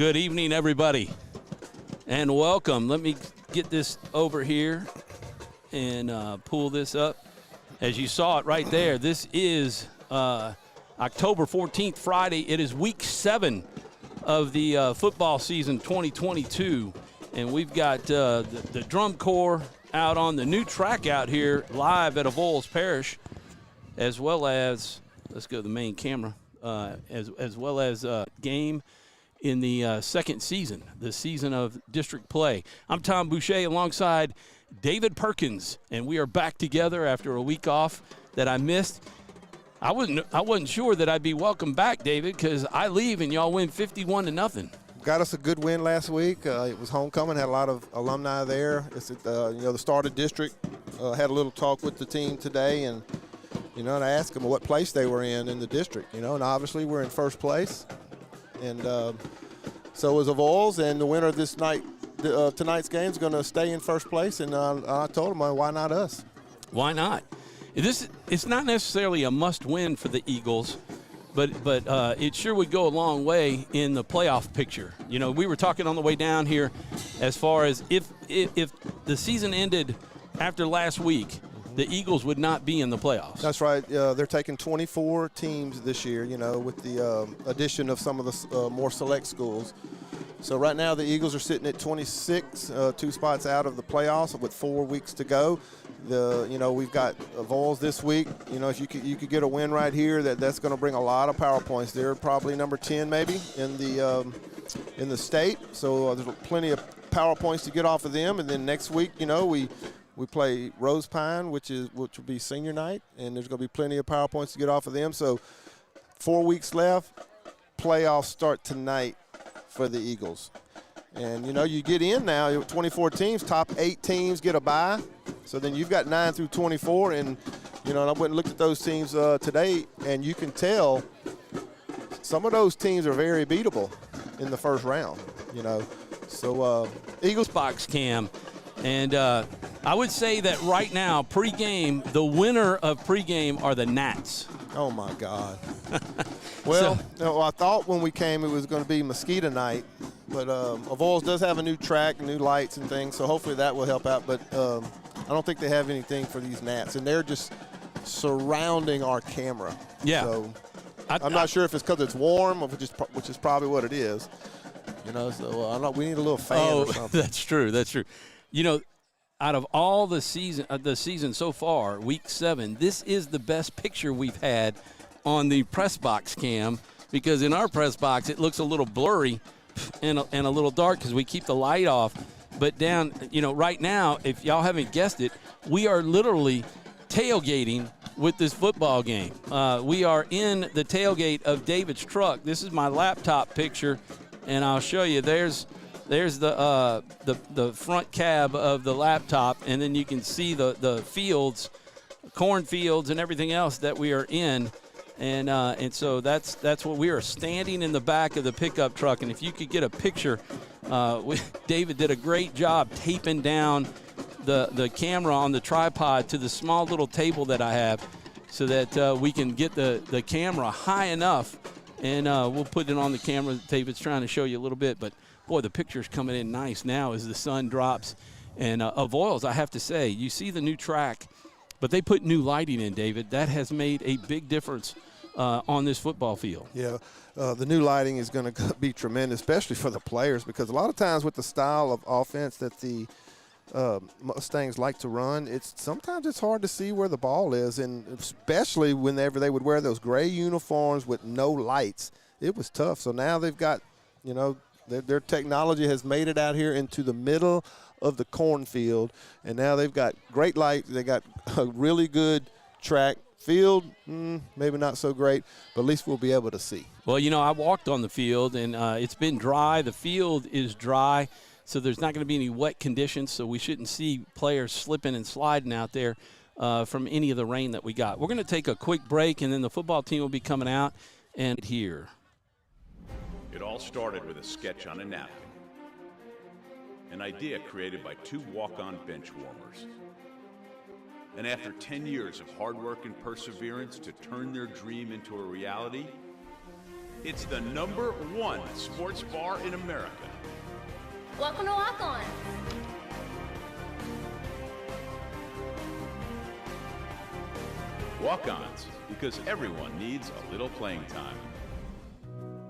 Good evening, everybody, and welcome. Let me get this over here and pull this up. As you saw it right there, this is October 14th, Friday. It is week 7 of the football season 2022, and we've got the drum corps out on the new track out here live at Avoyelles Parish, as well as, let's go to the main camera, as well as game in the second season, the season of district play. I'm Tom Boucher alongside David Perkins, and we are back together after a week off that I missed. I wasn't sure that I'd be welcome back, David, because I leave and y'all win 51-0. Got us a good win last week. It was homecoming, had a lot of alumni there. It's at, the start of district. Had a little talk with the team today, and and I asked them what place they were in the district. And obviously we're in first place, and so is Avoyelles, and the winner of this tonight's game is going to stay in first place. And I told them, why not us? Why not? It's not necessarily a must-win for the Eagles, but it sure would go a long way in the playoff picture. We were talking on the way down here as far as if the season ended after last week, the Eagles would not be in the playoffs. That's right. They're taking 24 teams this year, with the addition of some of the more select schools. So right now the Eagles are sitting at 26, 2 spots out of the playoffs with 4 weeks to go. We've got Avoyelles this week. If you could get a win right here, that's going to bring a lot of power points. They're probably number 10 maybe in the state. So there's plenty of power points to get off of them. And then next week, we play Rose Pine, which will be senior night, and there's going to be plenty of power points to get off of them. So 4 weeks left. Playoffs start tonight for the Eagles. And, you get in now, 24 teams, top 8 teams get a bye. So then you've got 9 through 24. And, I went and looked at those teams today, and you can tell some of those teams are very beatable in the first round, So Eagles box cam. And I would say that right now, pregame, the winner of pregame are the Gnats. Oh, my God. Well, I thought when we came it was going to be mosquito night, but Avoyelles does have a new track, new lights and things, so hopefully that will help out. But I don't think they have anything for these Gnats, and they're just surrounding our camera. Yeah. So I'm not sure if it's because it's warm, which is probably what it is. So we need a little fan or something. That's true. That's true. Out of all the season so far, week 7, this is the best picture we've had on the press box cam, because in our press box it looks a little blurry and a little dark because we keep the light off. But down, right now, if y'all haven't guessed it, we are literally tailgating with this football game. We are in the tailgate of David's truck. This is my laptop picture, and I'll show you. There's the front cab of the laptop, and then you can see the fields, cornfields, and everything else that we are in. And so that's what we are standing in the back of the pickup truck. And if you could get a picture, David did a great job taping down the camera on the tripod to the small little table that I have, so that we can get the camera high enough, and we'll put it on the camera. David's trying to show you a little bit, but boy, the picture's coming in nice now as the sun drops. And Avoyelles, I have to say, you see the new track, but they put new lighting in, David. That has made a big difference on this football field. Yeah, the new lighting is going to be tremendous, especially for the players, because a lot of times with the style of offense that the Mustangs like to run, sometimes it's hard to see where the ball is, and especially whenever they would wear those gray uniforms with no lights, it was tough. So now they've got, their technology has made it out here into the middle of the cornfield, and now they've got great light. They got a really good track. Field, maybe not so great, but at least we'll be able to see. Well, I walked on the field, and it's been dry. The field is dry, so there's not going to be any wet conditions, so we shouldn't see players slipping and sliding out there from any of the rain that we got. We're going to take a quick break, and then the football team will be coming out and here. It all started with a sketch on a napkin, an idea created by 2 walk-on bench warmers. And after 10 years of hard work and perseverance to turn their dream into a reality, It's the #1 sports bar in America. Welcome to Walk On. Walk-ons, because everyone needs a little playing time.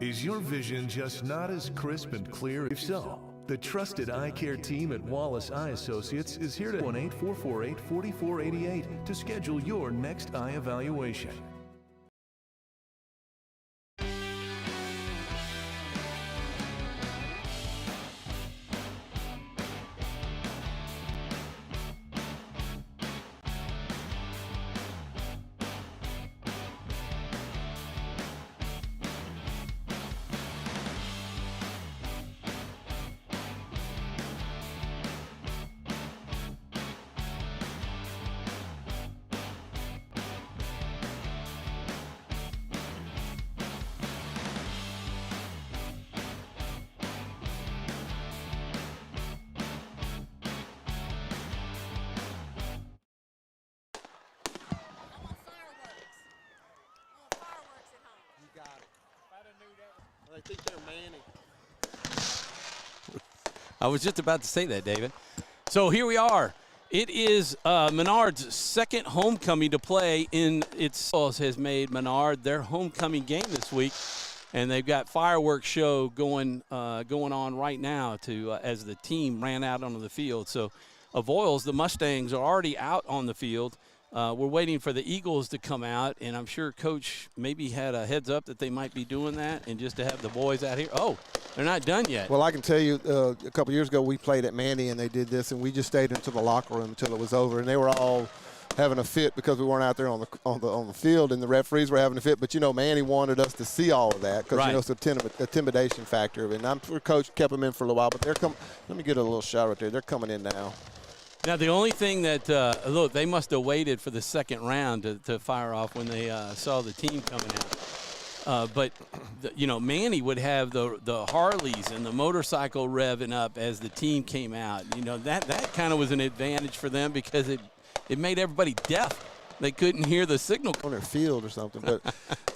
Is your vision just not as crisp and clear? If so, the trusted eye care team at Wallace Eye Associates is here to 1-844-844-88 to schedule your next eye evaluation. I think they're Manning. I was just about to say that, David. So here we are. It is Menard's second homecoming to play in its has made Menard their homecoming game this week, and they've got fireworks show going on right now to as the team ran out onto the field. So Avoyelles, the Mustangs, are already out on the field. We're waiting for the Eagles to come out, and I'm sure Coach maybe had a heads up that they might be doing that, and just to have the boys out here. Oh, they're not done yet. Well, I can tell you, a couple years ago we played at Mandy, and they did this, and we just stayed into the locker room until it was over, and they were all having a fit because we weren't out there on the field, and the referees were having a fit. But Manny wanted us to see all of that because right. It's an intimidation factor, and I'm sure Coach kept them in for a little while. But they're coming. Let me get a little shot right there. They're coming in now. Now, the only thing that, look, they must have waited for the second round to fire off when they saw the team coming out. But, Manny would have the Harleys and the motorcycle revving up as the team came out. That kind of was an advantage for them because it made everybody deaf. They couldn't hear the signal. On their field or something. But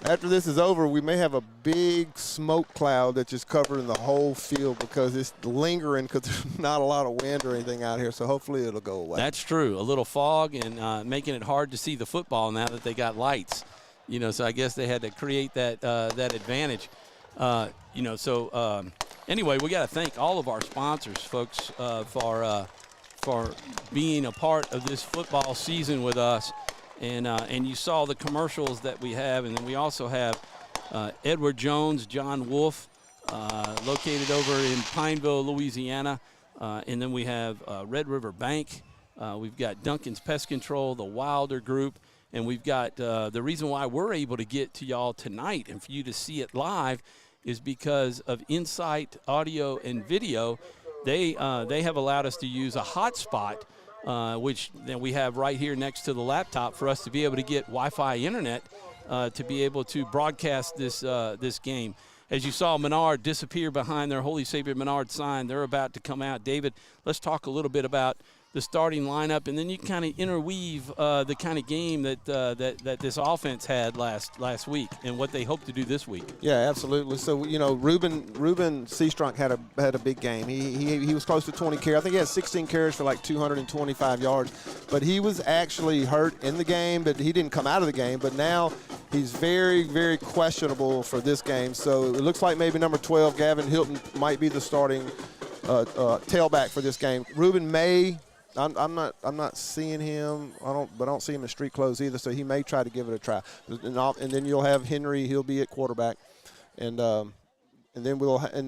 after this is over, we may have a big smoke cloud that's just covering the whole field because it's lingering because there's not a lot of wind or anything out here. So hopefully it'll go away. That's true. A little fog and making it hard to see the football now that they got lights. So I guess they had to create that advantage. Anyway, we got to thank all of our sponsors, folks, for being a part of this football season with us. And you saw the commercials that we have, and then we also have Edward Jones, John Wolf, located over in Pineville, Louisiana. And then we have Red River Bank. We've got Duncan's Pest Control, the Wilder Group, and we've got the reason why we're able to get to y'all tonight and for you to see it live is because of Insight Audio and Video. They have allowed us to use a hotspot, which then we have right here next to the laptop for us to be able to get Wi-Fi internet to be able to broadcast this game. As you saw Menard disappear behind their Holy Savior Menard sign, they're about to come out. David, let's talk a little bit about the starting lineup, and then you kind of interweave the kind of game that this offense had last week and what they hope to do this week. Yeah, absolutely. So Ruben Seastrunk had a big game. He was close to 20 carries. I think he had 16 carries for like 225 yards. But he was actually hurt in the game, but he didn't come out of the game. But now he's very, very questionable for this game. So it looks like maybe number 12, Gavin Hilton, might be the starting tailback for this game. Ruben may. I'm not seeing him. I don't see him in street clothes either. So he may try to give it a try. And then you'll have Henry. He'll be at quarterback, and then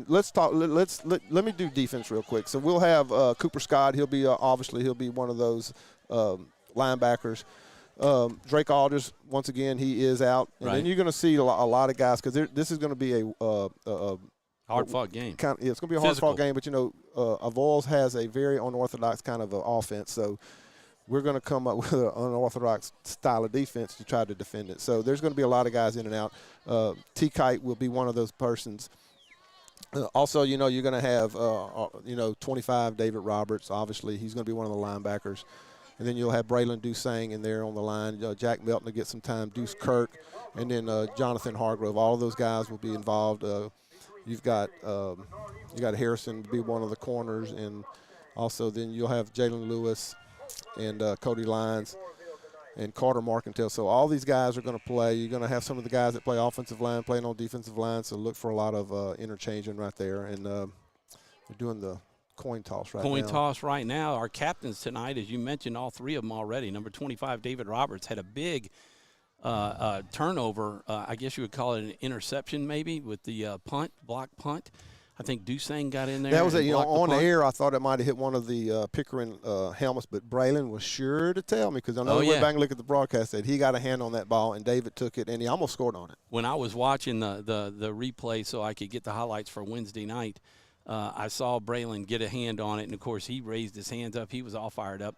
let's talk. Let me do defense real quick. So we'll have Cooper Scott. He'll be obviously he'll be one of those linebackers. Drake Alders, once again, he is out, and then you're going to see a lot of guys because this is going to be a hard-fought game. It's going to be a hard-fought game, but Avoyelles has a very unorthodox kind of offense, so we're going to come up with an unorthodox style of defense to try to defend it. So there's going to be a lot of guys in and out. T-Kite will be one of those persons. Also, you're going to have, 25 David Roberts. Obviously, he's going to be one of the linebackers. And then you'll have Braylon Dusang in there on the line. Jack Melton will get some time. Deuce Kirk, and then Jonathan Hargrove. All of those guys will be involved. You've got Harrison be one of the corners, and also then you'll have Jalen Lewis and Cody Lyons and Carter Marcantel. So all these guys are going to play. You're going to have some of the guys that play offensive line playing on defensive line, so look for a lot of interchanging right there. And we're doing the coin toss right now. Coin toss right now. Our captains tonight, as you mentioned, all three of them already. Number 25, David Roberts, had a big turnover. I guess you would call it an interception maybe with the block punt. I think Dusang got in there. That was on the air. I thought it might have hit one of the Pickering helmets, but Braylon was sure to tell me because I know he went back and looked at the broadcast that he got a hand on that ball, and David took it, and he almost scored on it. When I was watching the replay so I could get the highlights for Wednesday night, I saw Braylon get a hand on it, and, of course, he raised his hands up. He was all fired up.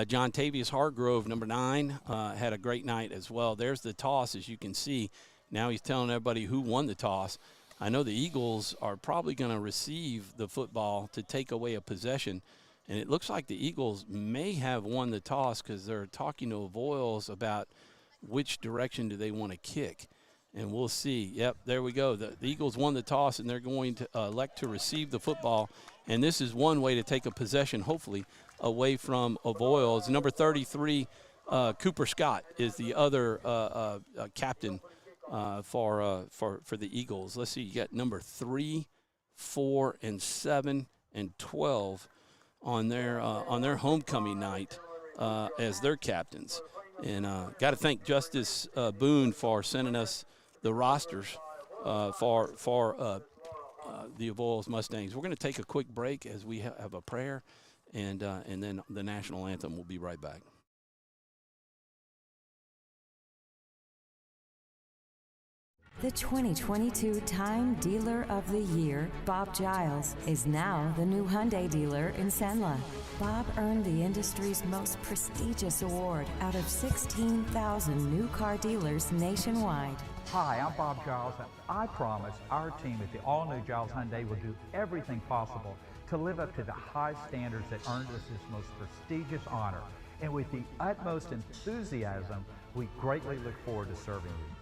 John Tavius Hargrove, number 9, had a great night as well. There's the toss, as you can see. Now he's telling everybody who won the toss. I know the Eagles are probably going to receive the football to take away a possession, and it looks like the Eagles may have won the toss because they're talking to Avoyelles about which direction do they want to kick. And we'll see. Yep, there we go. The Eagles won the toss, and they're going to elect to receive the football. And this is one way to take a possession, hopefully, away from Avoyelles. Number 33, Cooper Scott, is the other captain for the Eagles. Let's see. You got number 3, 4, and 7, and 12 on their homecoming night as their captains. And got to thank Justice Boone for sending us the rosters for the Avoyelles Mustangs. We're going to take a quick break as we have a prayer, and then the national anthem. We'll be right back. The 2022 Time Dealer of the Year, Bob Giles, is now the new Hyundai dealer in Senla. Bob earned the industry's most prestigious award out of 16,000 new car dealers nationwide. Hi, I'm Bob Giles, and I promise our team at the all-new Giles Hyundai will do everything possible to live up to the high standards that earned us this most prestigious honor. And with the utmost enthusiasm, we greatly look forward to serving you.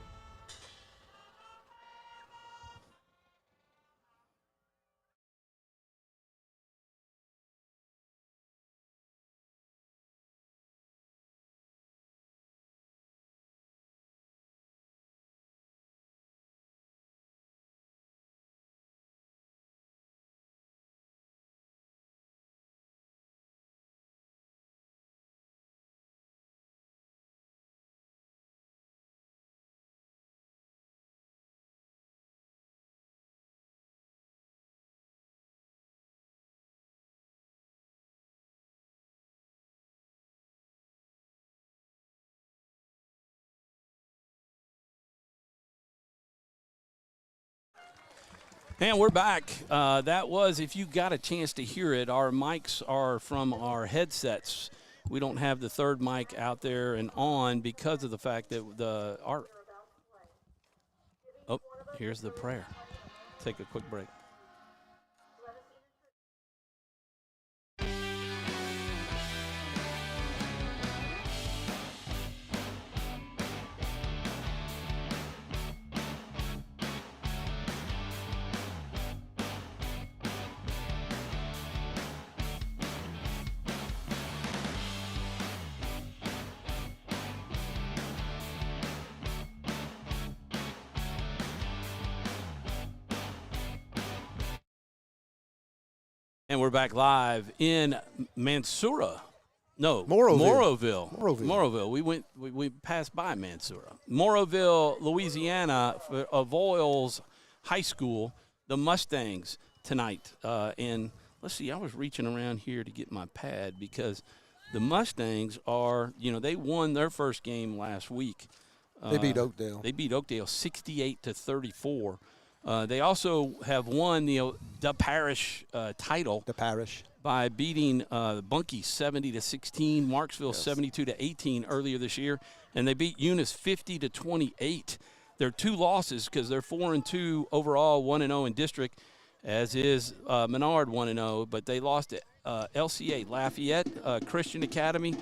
And we're back. That was, if you got a chance to hear it, our mics are from our headsets. We don't have the third mic out there and on because of the fact that here's the prayer. Take a quick break. And we're back live in Moroville. We passed by Mansoura. Moroville, Louisiana, for Avoyelles High School, the Mustangs tonight. And let's see, I was reaching around here to get my pad because the Mustangs are, they won their first game last week. They beat Oakdale. They beat Oakdale 68-34. They also have won the Parish title. The Parish. By beating Bunkie 70-16, Marksville 72-18 earlier this year, and they beat Eunice 50-28. Their 2 losses because they're 4-2 overall, 1-0 in district, as is Menard 1-0, but they lost LCA Lafayette Christian Academy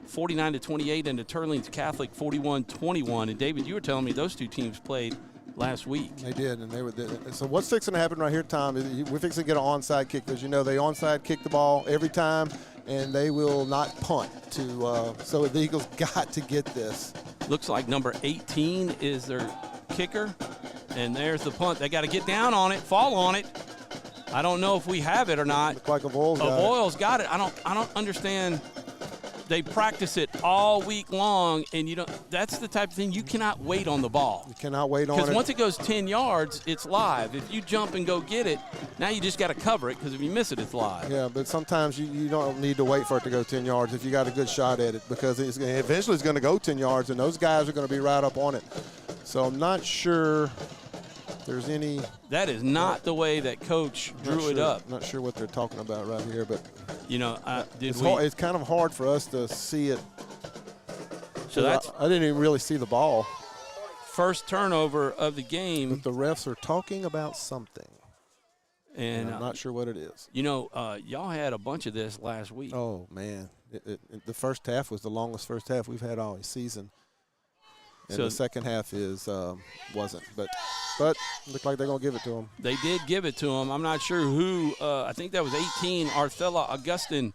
49-28, and the Turlings Catholic 41-21. And David, you were telling me those two teams played last week. They did, and they were. So what's fixing to happen right here, Tom? Is we're fixing to get an onside kick. As you know, they onside kick the ball every time, and they will not punt. So the Eagles got to get this. Looks like number 18 is their kicker, and there's the punt. They got to get down on it, fall on it. I don't know if we have it or not. Look like Avoyelles got it. I don't understand. They practice it all week long, and that's the type of thing you cannot wait on the ball. You cannot wait on it. Because once it goes 10 yards, it's live. If you jump and go get it, now you just got to cover it, because if you miss it, it's live. Yeah, but sometimes you don't need to wait for it to go 10 yards if you got a good shot at it, because eventually it's going to go 10 yards, and those guys are going to be right up on it. So I'm not sure there's any. That is not the way that Coach drew it up. Not sure what they're talking about right here, but it's kind of hard for us to see it. So I didn't even really see the ball. First turnover of the game. But the refs are talking about something, and I'm not sure what it is. Y'all had a bunch of this last week. Oh man, the first half was the longest first half we've had all season. And the second half wasn't, but looked like they're going to give it to him. They did give it to him. I'm not sure who. I think that was 18, Arthella Augustin,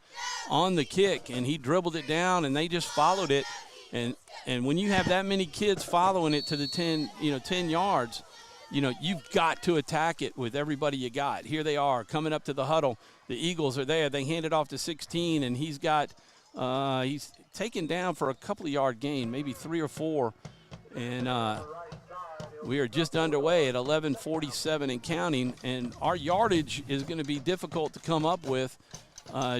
on the kick, and he dribbled it down, and they just followed it. And when you have that many kids following it to the 10 yards, you've got to attack it with everybody you got. Here they are coming up to the huddle. The Eagles are there. They hand it off to 16, and he's taken down for a couple of yard gain, maybe 3 or 4. And we are just underway at 11:47 and counting, and our yardage is going to be difficult to come up with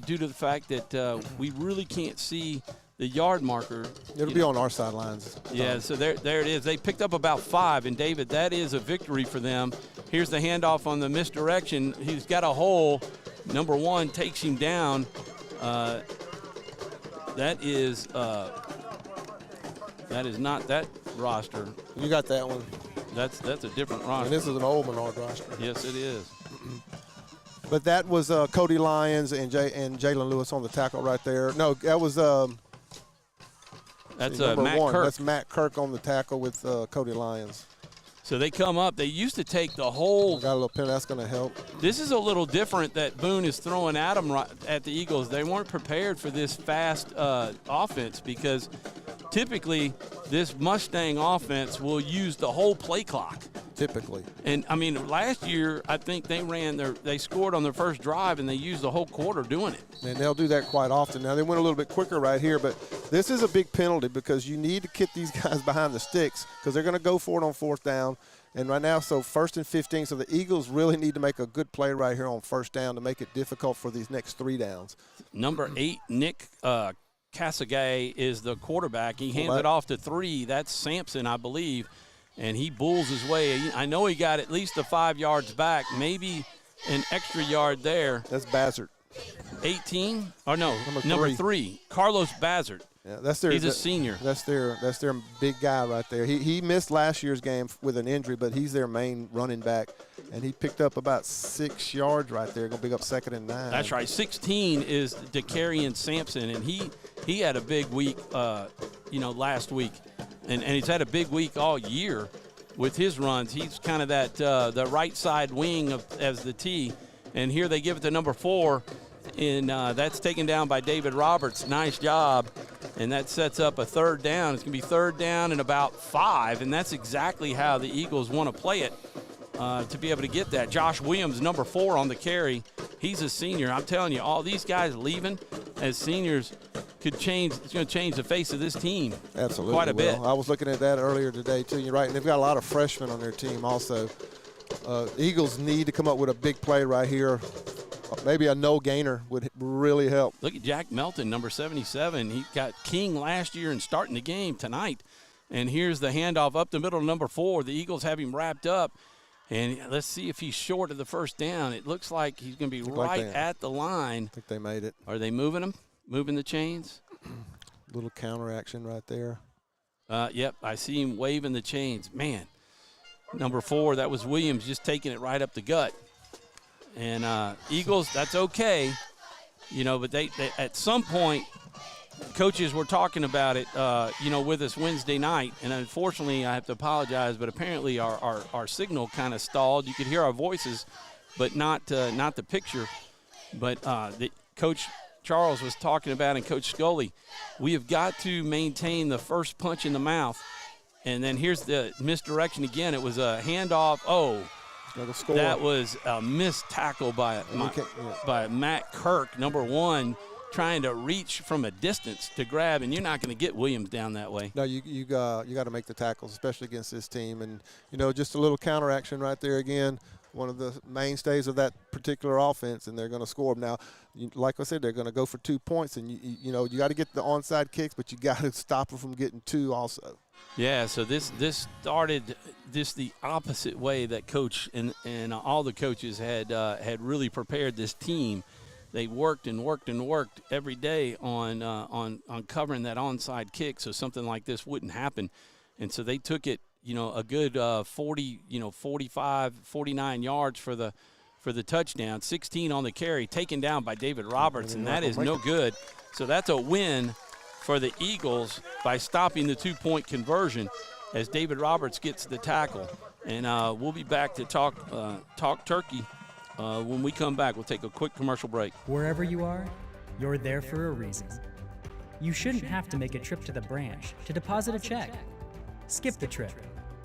due to the fact that we really can't see the yard marker. It'll be on our sidelines. Yeah, so there it is. They picked up about 5, and David, that is a victory for them. Here's the handoff on the misdirection. He's got a hole. Number 1 takes him down. That is not that roster. You got that one. That's a different roster. And this is an old Menard roster. Yes, it is. But that was Cody Lyons and Jalen Lewis on the tackle right there. No, that was that's Matt Kirk. That's Matt Kirk on the tackle with Cody Lyons. So they come up. They used to take the whole. Got a little pin. That's going to help. This is a little different that Boone is throwing at them at the Eagles. They weren't prepared for this fast offense, because typically this Mustang offense will use the whole play clock. Typically. And, last year I think they scored on their first drive, and they used the whole quarter doing it. And they'll do that quite often. Now, they went a little bit quicker right here, but this is a big penalty, because you need to get these guys behind the sticks, because they're going to go for it on 4th down. And right now, so 1st and 15, so the Eagles really need to make a good play right here on 1st down to make it difficult for these next 3 downs. Number 8, Nick Casagay is the quarterback. He hands it off to 3. That's Sampson, I believe. And he bulls his way. I know he got at least the 5 yards back, maybe an extra yard there. That's Bazard. 18? Or no, number 3, Carlos Bazard. Yeah, he's a senior. That's their big guy right there. He missed last year's game with an injury, but he's their main running back, and he picked up about 6 yards right there. Going to pick up 2nd and 9. That's right. 16 is DeCarian Sampson, and he had a big week, last week, and he's had a big week all year with his runs. He's kind of that the right side wing as the T, and here they give it to number 4. And that's taken down by David Roberts. Nice job. And that sets up a 3rd down. It's going to be 3rd down and about 5, and that's exactly how the Eagles want to play it to be able to get that. Josh Williams, number 4 on the carry. He's a senior. I'm telling you, all these guys leaving as seniors could change. It's going to change the face of this team. Absolutely. Quite a bit. I was looking at that earlier today, too. You're right. And they've got a lot of freshmen on their team also. Eagles need to come up with a big play right here. Maybe a no gainer would really help. Look at Jack Melton, number 77. He got King last year and starting the game tonight. And here's the handoff up the middle to number 4. The Eagles have him wrapped up. And let's see if he's short of the 1st down. It looks like he's going to be at the line. I think they made it. Are they moving him? Moving the chains? Little counter action right there. Yep, I see him waving the chains. Man, number 4, that was Williams just taking it right up the gut. And Eagles, that's okay. But they at some point, coaches were talking about it, with us Wednesday night, and unfortunately I have to apologize, but apparently our signal kind of stalled. You could hear our voices, but not the picture. But the Coach Charles was talking about, and Coach Scully, we have got to maintain the first punch in the mouth. And then here's the misdirection again. It was a handoff. Oh, that was a missed tackle by Matt Kirk, number 1, trying to reach from a distance to grab, and you're not going to get Williams down that way. No, you got to make the tackles, especially against this team. And, just a little counteraction right there again, one of the mainstays of that particular offense, and they're going to score them. Now, like I said, they're going to go for 2 points, and, you got to get the onside kicks, but you got to stop them from getting 2 also. Yeah, so this started the opposite way that Coach and all the coaches had really prepared this team. They worked and worked and worked every day on covering that onside kick so something like this wouldn't happen. And so they took it, a good 45, 49 yards for the touchdown, 16 on the carry, taken down by David Roberts, and that is no good. So that's a win for the Eagles by stopping the 2-point conversion as David Roberts gets the tackle. And we'll be back to talk turkey when we come back. We'll take a quick commercial break. Wherever you are, you're there for a reason. You shouldn't have to make a trip to the branch to deposit a check. Skip the trip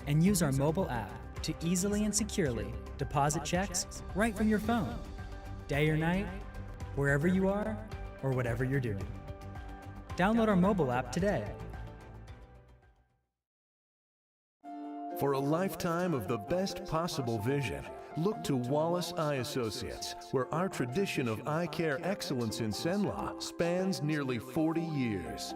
and use our mobile app to easily and securely deposit checks right from your phone. Day or night, wherever you are or whatever you're doing. Download our mobile app today. For a lifetime of the best possible vision, look to Wallace Eye Associates, where our tradition of eye care excellence in Cenla spans nearly 40 years.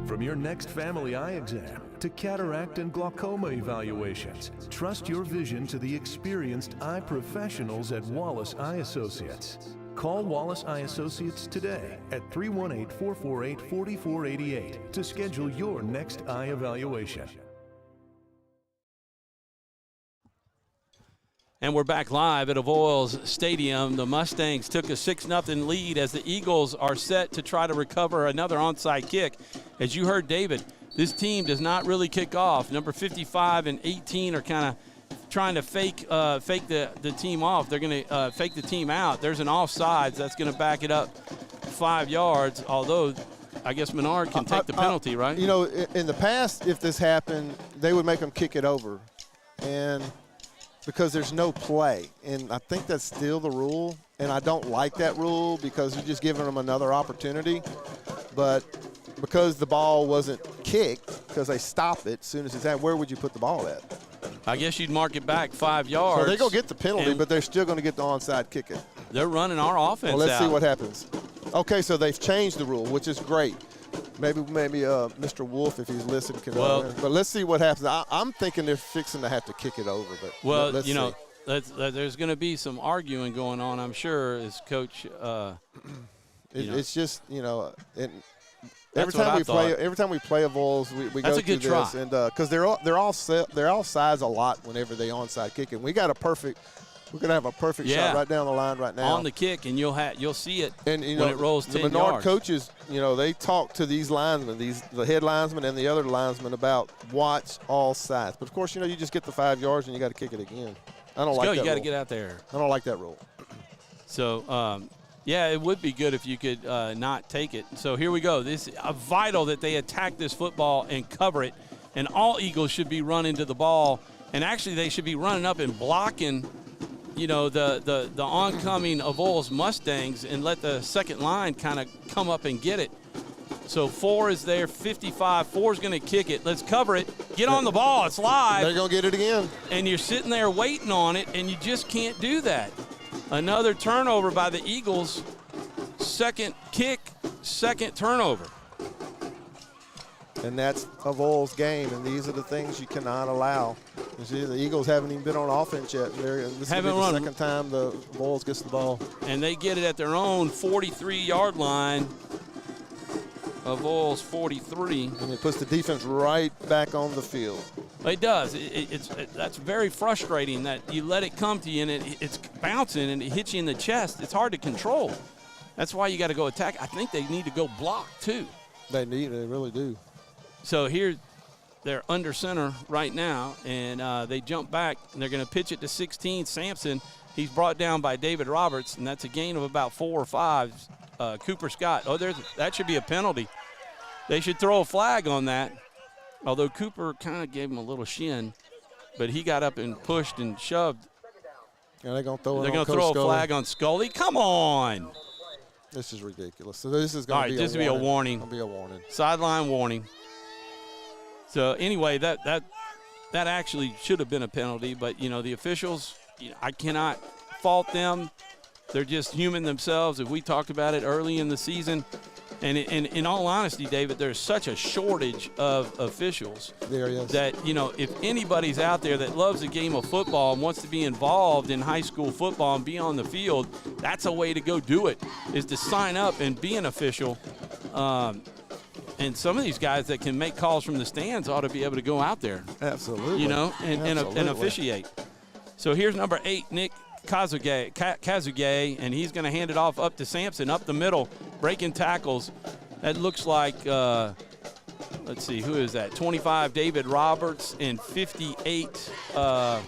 From your next family eye exam to cataract and glaucoma evaluations, trust your vision to the experienced eye professionals at Wallace Eye Associates. Call Wallace Eye Associates today at 318-448-4488 to schedule your next eye evaluation. And we're back live at Avoyelles Stadium. The Mustangs took a 6-0 lead as the Eagles are set to try to recover another onside kick. As you heard David, this team does not really kick off. Number 55 and 18 are kind of trying to fake the team off. They're going to fake the team out. There's an offsides. That's going to back it up 5 yards, although I guess Menard can take the penalty, right? In the past, if this happened, they would make them kick it over. And because there's no play. And I think that's still the rule. And I don't like that rule because you're just giving them another opportunity. But because the ball wasn't kicked, because they stop it as soon as it's out, where would you put the ball at? I guess you'd mark it back 5 yards. So they're going to get the penalty, but they're still going to get the onside kick it. They're running our offense out. Well, let's see what happens. Okay, so they've changed the rule, which is great. Maybe Mr. Wolf, if he's listening, can. But let's see what happens. I'm thinking they're fixing to have to kick it over. But let's see. There's going to be some arguing going on, I'm sure, as Coach. It's just every time we play Avoyelles, we go through this, and because they're all sides a lot whenever they onside kick, and we got a perfect. We're going to have a perfect shot right down the line right now. On the kick, and you'll see it when it rolls 10 yards. The Menard coaches, they talk to these linemen, the head linesman and the other linesmen about watch all sides. But, of course, you just get the 5 yards and you got to kick it again. I don't like that rule. You got to get out there. I don't like that rule. So, it would be good if you could not take it. So here we go. This is vital that they attack this football and cover it. And all Eagles should be running to the ball. And actually they should be running up and blocking the oncoming Avoyelles Mustangs and let the second line kind of come up and get it. So 4 is there, 55. 4 is going to kick it. Let's cover it. Get on the ball. It's live. They're going to get it again. And you're sitting there waiting on it, and you just can't do that. Another turnover by the Eagles. Second kick, second turnover. And that's Avoyelles' game, and these are the things you cannot allow. You see, the Eagles haven't even been on offense yet. This will be the second time the Avoyelles gets the ball. And they get it at their own 43-yard line. Avoyelles 43. And it puts the defense right back on the field. It does. That's very frustrating that you let it come to you and it's bouncing and it hits you in the chest. It's hard to control. That's why you got to go attack. I think they need to go block too. They really do. So here, they're under center right now, and they jump back, and they're going to pitch it to 16, Sampson. He's brought down by David Roberts, and that's a gain of about 4 or 5. Cooper Scott. Oh, that should be a penalty. They should throw a flag on that, although Cooper kind of gave him a little shin, but he got up and pushed and shoved. Yeah, they're going to throw a flag on Scully. Come on. This is ridiculous. So this is going to be this will be a warning. It'll be a warning. Sideline warning. So anyway, that actually should have been a penalty, but the officials, I cannot fault them. They're just human themselves. If we talked about it early in the season, and in all honesty, David, there's such a shortage of officials that if anybody's out there that loves the game of football and wants to be involved in high school football and be on the field, that's a way to go do it, is to sign up and be an official. And some of these guys that can make calls from the stands ought to be able to go out there. Absolutely. And officiate. So here's number 8, Nick Kazuge, and he's going to hand it off up to Sampson, up the middle, breaking tackles. That looks like, let's see, who is that? 25, David Roberts, and 58, that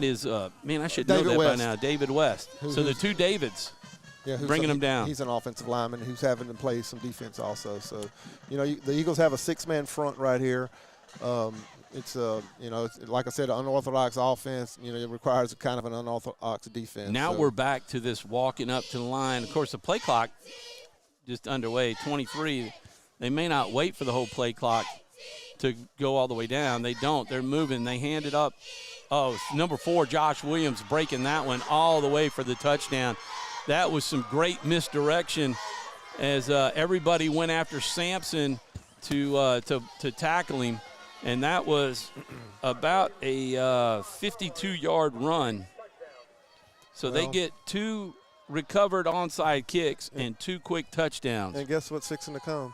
is, I should know that by now, David West. So the 2 Davids. Yeah, bringing him down. He's an offensive lineman who's having to play some defense also. So, the Eagles have a 6-man front right here. It's like I said, an unorthodox offense. It requires kind of an unorthodox defense. Now we're back to this walking up to the line. Of course, the play clock just underway, 23. They may not wait for the whole play clock to go all the way down. They don't. They're moving. They hand it up. Oh, number 4, Josh Williams, breaking that one all the way for the touchdown. That was some great misdirection as everybody went after Sampson to tackle him, and that was about a 52-yard run. So they get 2 recovered onside kicks and 2 quick touchdowns. And guess what's fixing to come?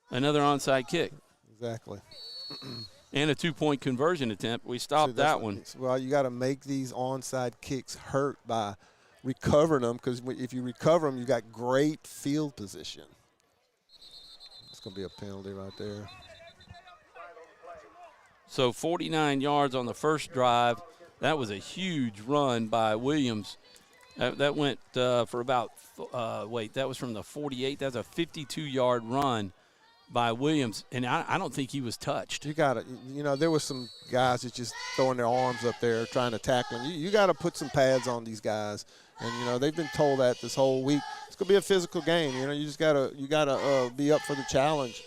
Another onside kick. Exactly. And a 2-point conversion attempt. We stopped that one. Well, you got to make these onside kicks hurt by recovering them, because if you recover them, you got great field position. It's going to be a penalty right there. So 49 yards on the first drive. That was a huge run by Williams. That went for about, that was from the 48. That was a 52-yard run by Williams, and I don't think he was touched. You got to, there was some guys that just throwing their arms up there trying to tackle him. You got to put some pads on these guys. And, they've been told that this whole week. It's going to be a physical game. You just got to be up for the challenge.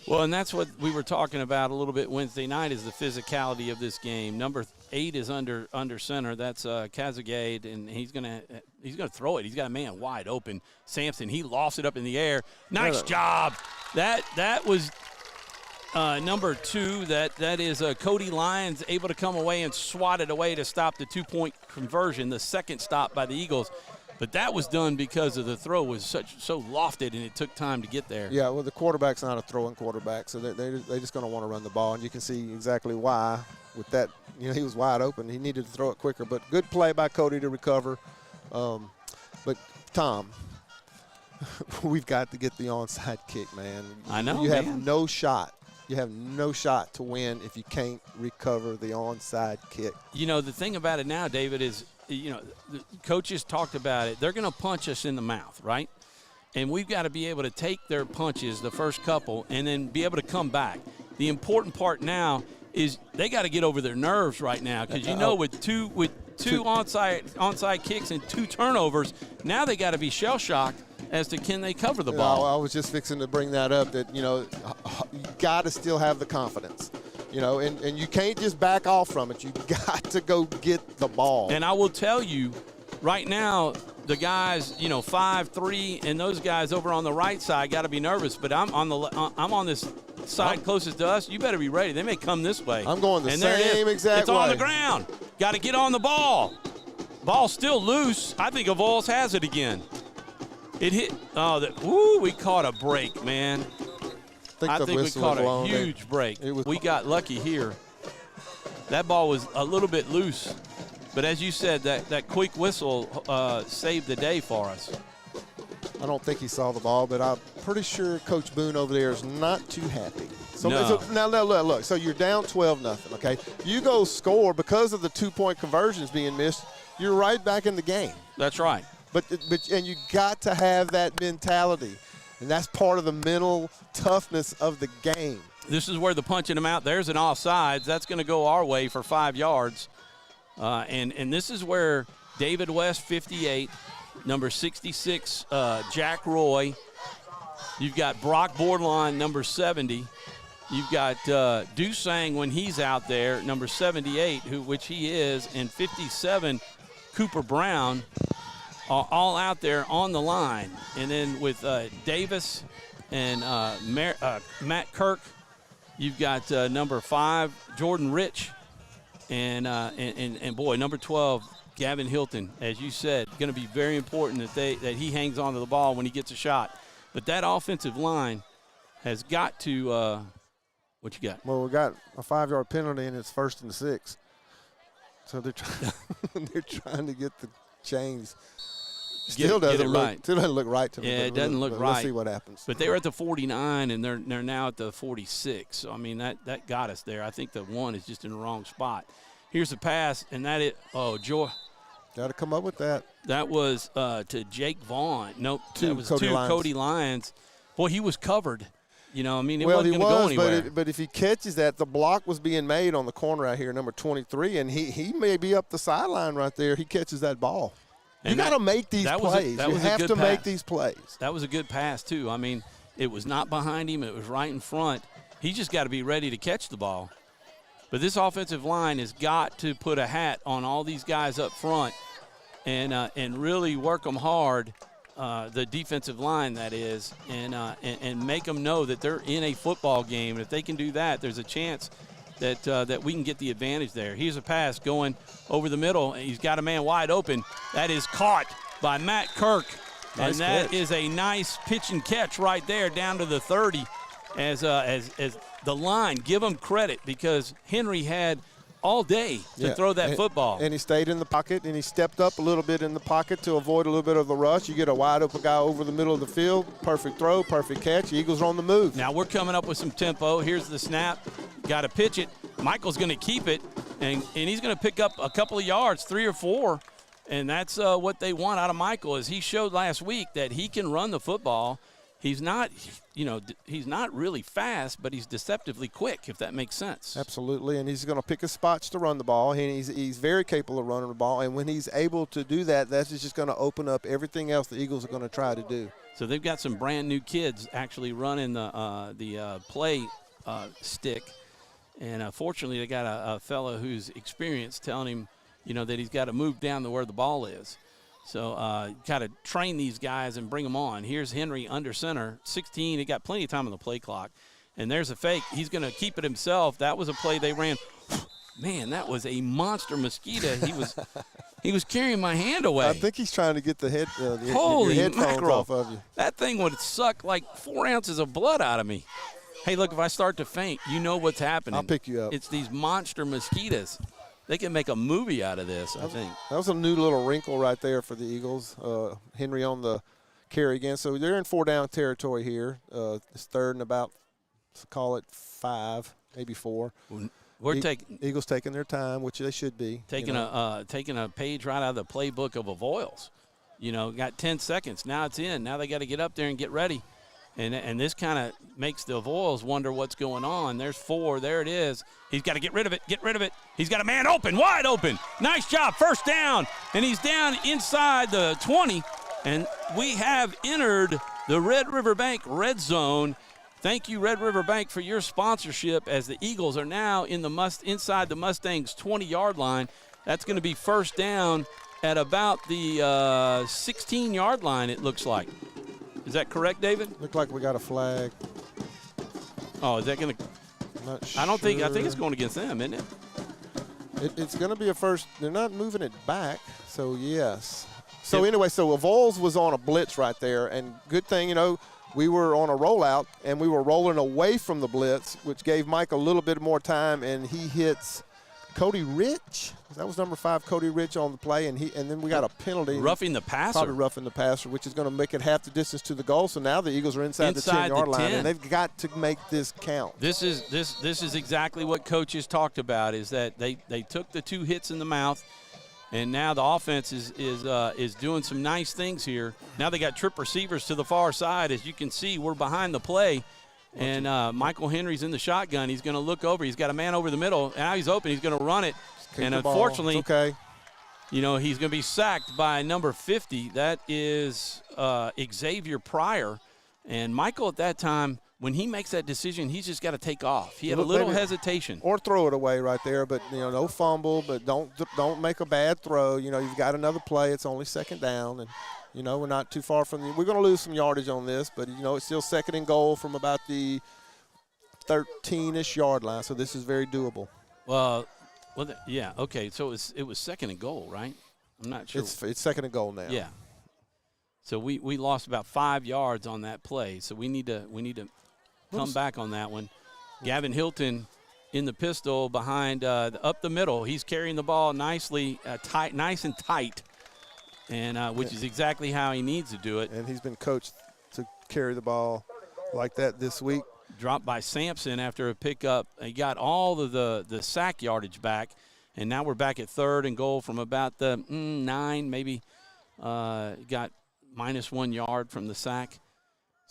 Well, and that's what we were talking about a little bit Wednesday night, is the physicality of this game. Number 8 is under center. That's Kazagade, and he's gonna throw it. He's got a man wide open. Sampson, he lofts it up in the air. Nice job. That was number 2. That is Cody Lyons, able to come away and swat it away to stop the 2-point conversion, the second stop by the Eagles. But that was done because of the throw was so lofted, and it took time to get there. Yeah, well, the quarterback's not a throwing quarterback, so they're just going to want to run the ball, and you can see exactly why with that. He was wide open. He needed to throw it quicker, but good play by Cody to recover. But, Tom, we've got to get the onside kick, man. I know, You have no shot. You have no shot to win if you can't recover the onside kick. The thing about it now, David, is – the coaches talked about it. They're going to punch us in the mouth, right? And we've got to be able to take their punches, the first couple, and then be able to come back. The important part now is they got to get over their nerves right now, because with two onside kicks and 2 turnovers, now they got to be shell-shocked as to can they cover the ball. I was just fixing to bring that up, that you got to still have the confidence. And you can't just back off from it. You got to go get the ball. And I will tell you, right now, the guys, 5'3", and those guys over on the right side got to be nervous. But I'm on this side closest to us. You better be ready. They may come this way. I'm going the same exact way. It's on the ground. Got to get on the ball. Ball's still loose. I think Avoyelles has it again. It hit. We caught a break, man. I think we caught a huge break. We got lucky here. That ball was a little bit loose. But as you said, that quick whistle saved the day for us. I don't think he saw the ball, but I'm pretty sure Coach Boone over there is not too happy. So, No. so now look. So you're down 12-0. Okay, you go score because of the 2-point conversions being missed. You're right back in the game. That's right. But you got to have that mentality, and that's part of the mental toughness of the game. This is where the punching them out. There's an offsides. That's going to go our way for 5 yards. And this is where David West, 58, number 66, Jack Roy. You've got Brock Bordelon, number 70. You've got Dusang when he's out there, number 78, which he is, and 57, Cooper Brown, all out there on the line. And then with Davis and Matt Kirk, you've got number 5, Jordan Rich, and boy, number 12, Gavin Hilton. As you said, going to be very important that he hangs on to the ball when he gets a shot. But that offensive line has got to what you got? Well, we got a 5-yard penalty, and it's 1st and 6. So they're trying to get the chains. Still doesn't look right to me. Yeah, it doesn't look right. Let's see what happens. But they were at the 49, and they're now at the 46. So I mean that got us there. I think the 1 is just in the wrong spot. Here's the pass, and Joy. Got to come up with that. That was to Jake Vaughn. Nope, that was Cody Lyons. Cody Lyons. Boy, he was covered. You know, I mean, it wasn't going to go anywhere. But if he catches that, the block was being made on the corner out here, number 23, and he may be up the sideline right there. He catches that ball. You got to make these plays. You have to make these plays. That was a good pass, too. I mean, it was not behind him. It was right in front. He just got to be ready to catch the ball. But this offensive line has got to put a hat on all these guys up front and really work them hard, the defensive line, that is, and make them know that they're in a football game. And if they can do that, there's a chance that we can get the advantage there. Here's a pass going over the middle. He's got a man wide open. That is caught by Matt Kirk. Nice and that catch. is a nice pitch and catch right there down to the 30 as the line. Give him credit because Henry had all day to throw that football. And he stayed in the pocket, and he stepped up a little bit in the pocket to avoid a little bit of the rush. You get a wide open guy over the middle of the field. Perfect throw, perfect catch. Eagles are on the move. Now we're coming up with some tempo. Here's the snap. Got to pitch it. Michael's going to keep it, and he's going to pick up a couple of yards, 3 or 4. And that's what they want out of Michael, is he showed last week that he can run the football. He's not, he's not really fast, but he's deceptively quick, if that makes sense. Absolutely, and he's going to pick his spots to run the ball. And he's very capable of running the ball, and when he's able to do that, that's just going to open up everything else the Eagles are going to try to do. So they've got some brand new kids actually running the play stick, and fortunately they got a fellow who's experienced telling him, that he's got to move down to where the ball is. So got to train these guys and bring them on. Here's Henry under center, 16. He got plenty of time on the play clock. And there's a fake. He's going to keep it himself. That was a play they ran. Man, that was a monster mosquito. He was carrying my hand away. I think he's trying to get the Holy your headphones mackerel. off of you. That thing would suck like 4 ounces of blood out of me. Hey, look, if I start to faint, you know what's happening. I'll pick you up. It's these monster mosquitoes. They can make a movie out of this, I think. That was a new little wrinkle right there for the Eagles. Henry on the carry again. So they're in 4-down territory here. It's 3rd and about, let's call it 5, maybe 4. Eagles taking their time, which they should be. Taking a page right out of the playbook of Avoyelles. Got 10 seconds. Now it's in. Now they got to get up there and get ready. And this kind of makes the Avoyelles wonder what's going on. There's 4. There it is. He's got to get rid of it. Get rid of it. He's got a man open, wide open. Nice job. 1st down. And he's down inside the 20. And we have entered the Red River Bank red zone. Thank you, Red River Bank, for your sponsorship as the Eagles are now inside the Mustangs 20-yard line. That's going to be 1st down at about the 16-yard line, it looks like. Is that correct, David? Look like we got a flag. Oh, is that going to – I think it's going against them, isn't it? It's going to be a first. They're not moving it back, so yes. So anyway, so Avoyelles was on a blitz right there, and good thing, we were on a rollout, and we were rolling away from the blitz, which gave Mike a little bit more time, and he hits Cody Rich. That was number 5, Cody Rich on the play, and then we got a penalty. Roughing the passer. Probably roughing the passer, which is going to make it half the distance to the goal. So now the Eagles are inside the 10-yard line, and they've got to make this count. This is exactly what coaches talked about, is that they took the 2 hits in the mouth, and now the offense is doing some nice things here. Now they got trip receivers to the far side. As you can see, we're behind the play. And Michael Henry's in the shotgun. He's going to look over. He's got a man over the middle. Now he's open. He's going to run it. And unfortunately, okay. He's going to be sacked by number 50. That is Xavier Pryor. And Michael at that time, when he makes that decision, he's just got to take off. He had a little hesitation. Or throw it away right there, but, no fumble, but don't make a bad throw. You've got another play. It's only second down, and, we're not too far from we're going to lose some yardage on this, but, it's still second and goal from about the 13-ish yard line, so this is very doable. Well, yeah, okay, so it was second and goal, right? I'm not sure. It's second and goal now. Yeah. So we lost about 5 yards on that play, so we need to come back on that one. Gavin Hilton in the pistol behind up the middle. He's carrying the ball nicely, nice and tight, and which is exactly how he needs to do it. And he's been coached to carry the ball like that this week. Dropped by Sampson after a pickup. He got all of the sack yardage back, and now we're back at 3rd and goal from about the 9, maybe. Got -1 yard from the sack.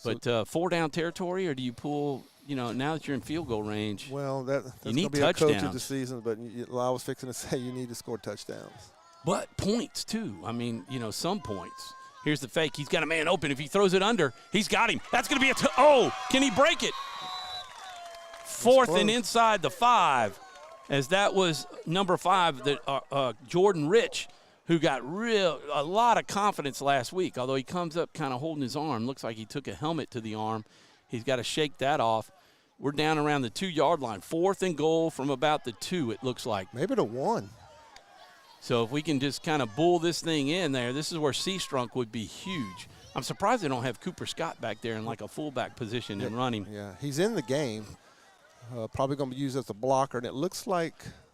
But 4 down territory, or do you pull, now that you're in field goal range? Well, that's you going need to be a coach of the touchdowns. season, but I was fixing to say you need to score touchdowns. But points, too. I mean, some points. Here's the fake. He's got a man open. If he throws it under, he's got him. That's going to be can he break it? 4th and inside the 5, as that was number 5, Jordan Rich, who got a lot of confidence last week, although he comes up kind of holding his arm. Looks like he took a helmet to the arm. He's got to shake that off. We're down around the 2-yard line. 4th and goal from about the 2, it looks like. Maybe the 1. So if we can just kind of bull this thing in there, this is where Seastrunk would be huge. I'm surprised they don't have Cooper Scott back there in like a fullback position and running. Yeah, he's in the game. Probably going to be used as a blocker, and it looks like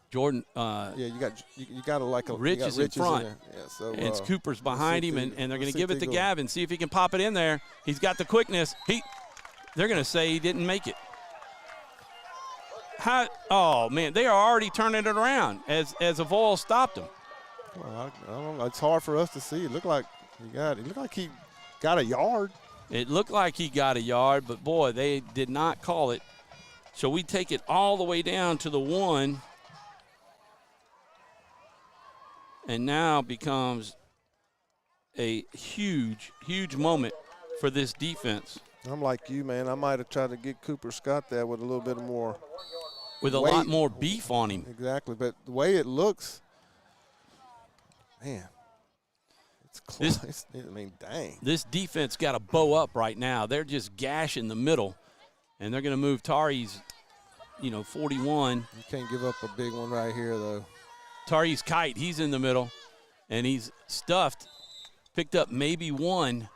Jordan. You got Rich is in front. Yeah, so it's Cooper's behind him, and they're going to give it to Gavin. See if he can pop it in there. He's got the quickness. They're going to say he didn't make it. Oh man, they are already turning it around as Avoyelles stopped him. Well, I don't know. It's hard for us to see. It looked like he got a yard. It looked like he got a yard, but boy, they did not call it. So we take it all the way down to the 1, and now becomes a huge, huge moment for this defense. I'm like you, man. I might have tried to get Cooper Scott there with a little bit more. With a lot more beef on him. Exactly, but the way it looks, man, it's close. Dang. This defense got a bow up right now. They're just gashing the middle, and they're going to move Tari's, 41. You can't give up a big one right here, though. Tari's Kite, he's in the middle, and he's stuffed. Picked up maybe 1.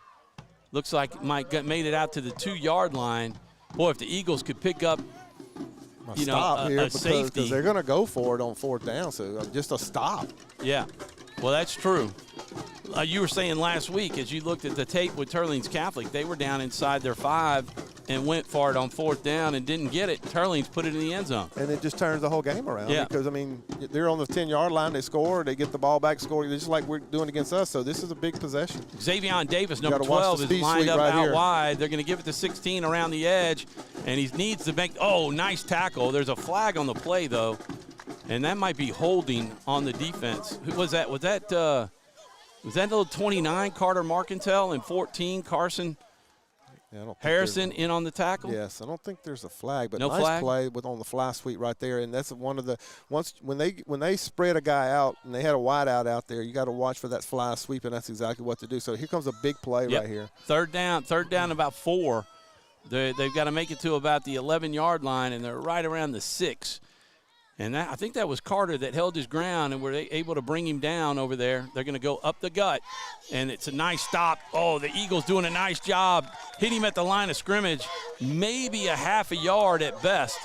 Looks like Mike made it out to the 2-yard line. Boy, if the Eagles could pick up, a safety. Because they're going to go for it on 4th down, so just a stop. Yeah, well, that's true. You were saying last week, as you looked at the tape with Turlings Catholic, they were down inside their 5 and went for it on 4th down and didn't get it. Turlings put it in the end zone. And it just turns the whole game around. Yeah. Because, they're on the 10-yard line. They score. They get the ball back, score. Just like we're doing against us. So this is a big possession. Xavier Davis, number 12, is lined up out wide. They're going to give it to 16 around the edge, and he needs to make – nice tackle. There's a flag on the play, though, and that might be holding on the defense. Who was that? Was that little 29, Carter Marcantel, and 14, Carson Harrison in on the tackle? Yes, I don't think there's a flag, but no nice flag? play on the fly sweep right there. And that's one of the when they spread a guy out and they had a wide out there, you got to watch for that fly sweep, and that's exactly what to do. So here comes a big play right here. Third down about 4. They've got to make it to about the 11-yard line, and they're right around the 6. And I think that was Carter that held his ground and were able to bring him down over there. They're going to go up the gut, and it's a nice stop. Oh, the Eagles doing a nice job. Hit him at the line of scrimmage, maybe a half a yard at best.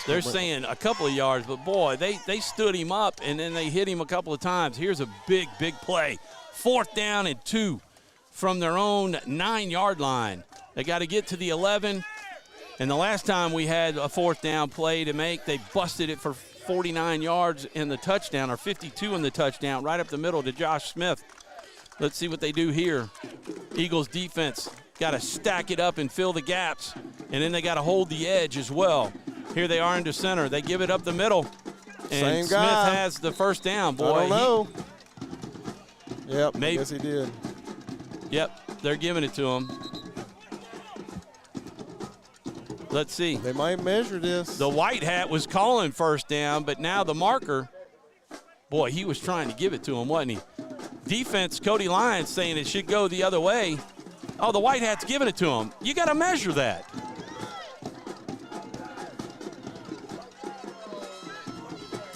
They're saying a couple of yards, but, boy, they stood him up, and then they hit him a couple of times. Here's a big, big play. 4th down and 2 from their own 9-yard line. They got to get to the 11. And the last time we had a 4th down play to make, they busted it for 49 yards in the touchdown, or 52 in the touchdown, right up the middle to Josh Smith. Let's see what they do here. Eagles defense got to stack it up and fill the gaps, and then they got to hold the edge as well. Here they are into center. They give it up the middle, and Same Smith guy. has the first down. Boy, I don't know. Yep, maybe, yes he did. Yep, they're giving it to him. Let's see. They might measure this. The white hat was calling first down, but now the marker, boy, he was trying to give it to him, wasn't he? Defense, Cody Lyons saying it should go the other way. Oh, the white hat's giving it to him. You got to measure that.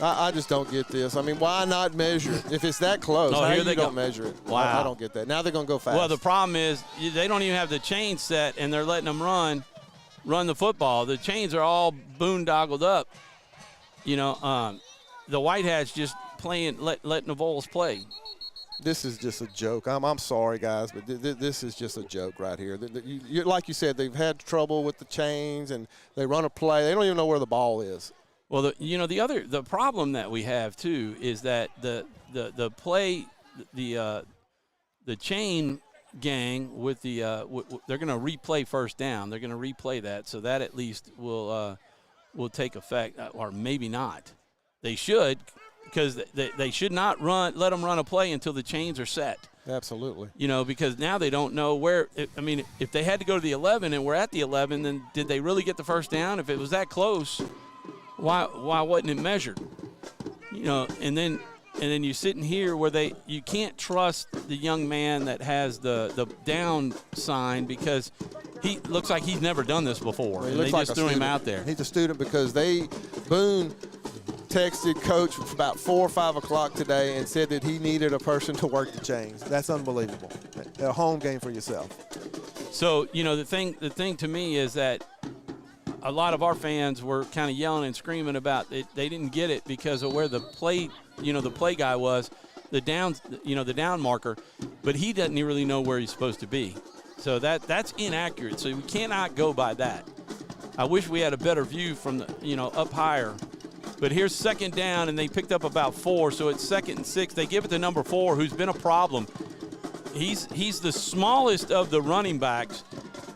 I just don't get this. I mean, why not measure it? If it's that close, Oh, how here you they don't go. measure it? Wow. I don't get that. Now they're going to go fast. Well, the problem is they don't even have the chain set, and they're letting them run the football. The chains are all boondoggled up. You know, the white hat's just playing, letting the Vols play. This is just a joke. I'm sorry, guys, but this is just a joke right here. Like you said, they've had trouble with the chains, and they run a play. They don't even know where the ball is. Well, the problem that we have too is that the chain gang with they're going to replay first down. They're going to replay that, so that at least will take effect, or maybe not. They should, because they should not let them run a play until the chains are set. Absolutely. You know, because now they don't know where. I mean, if they had to go to the 11 and we're at the 11, then did they really get the first down? If it was that close, why wasn't it measured? You know, and then you're sitting here where you can't trust the young man that has the down sign, because he looks like he's never done this before. He And looks they like just a threw him student. out there. He's a student because Boone texted Coach about 4 or 5 o'clock today and said that he needed a person to work the chains. That's unbelievable. A home game for yourself. So, you know, the thing to me is that a lot of our fans were kind of yelling and screaming about it. They didn't get it because of where the play guy was, the down marker, but he doesn't really know where he's supposed to be. So that's inaccurate. So we cannot go by that. I wish we had a better view from up higher. But here's 2nd down, and they picked up about 4, so it's 2nd and 6. They give it to number 4, who's been a problem. He's the smallest of the running backs,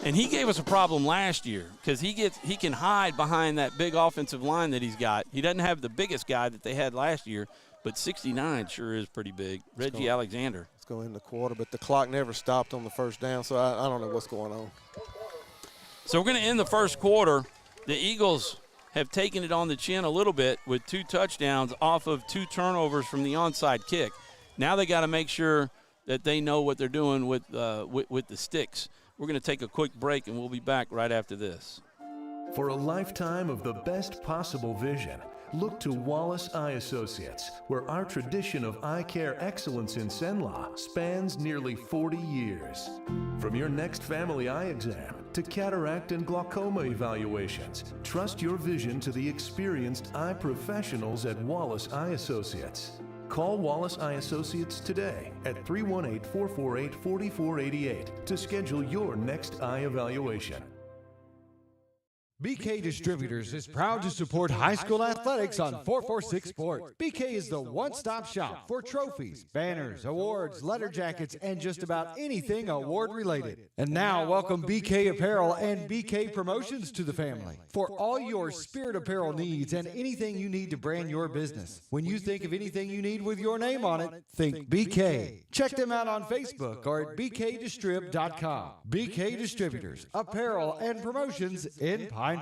and he gave us a problem last year because he can hide behind that big offensive line that he's got. He doesn't have the biggest guy that they had last year, but 69 sure is pretty big. Reggie Alexander. Let's go in the quarter, but the clock never stopped on the first down, so I don't know what's going on. So we're going to end the first quarter. The Eagles have taken it on the chin a little bit with 2 touchdowns off of 2 turnovers from the onside kick. Now they got to make sure that they know what they're doing with the sticks. We're going to take a quick break, and we'll be back right after this. For a lifetime of the best possible vision, look to Wallace Eye Associates, where our tradition of eye care excellence in Cenla spans nearly 40 years. From your next family eye exam to cataract and glaucoma evaluations, trust your vision to the experienced eye professionals at Wallace Eye Associates. Call Wallace Eye Associates today at 318-448-4488 to schedule your next eye evaluation. BK Distributors is proud to support high school athletics on 446 Sports. BK is the one-stop shop for trophies, banners, awards, letter jackets, and just about anything award-related. And now, welcome BK Apparel and BK Promotions to the family for all your spirit apparel needs and anything you need to brand your business. When you think of anything you need with your name on it, think BK. Check them out on Facebook or at bkdistrib.com. BK Distributors, Apparel and Promotions in Pineville.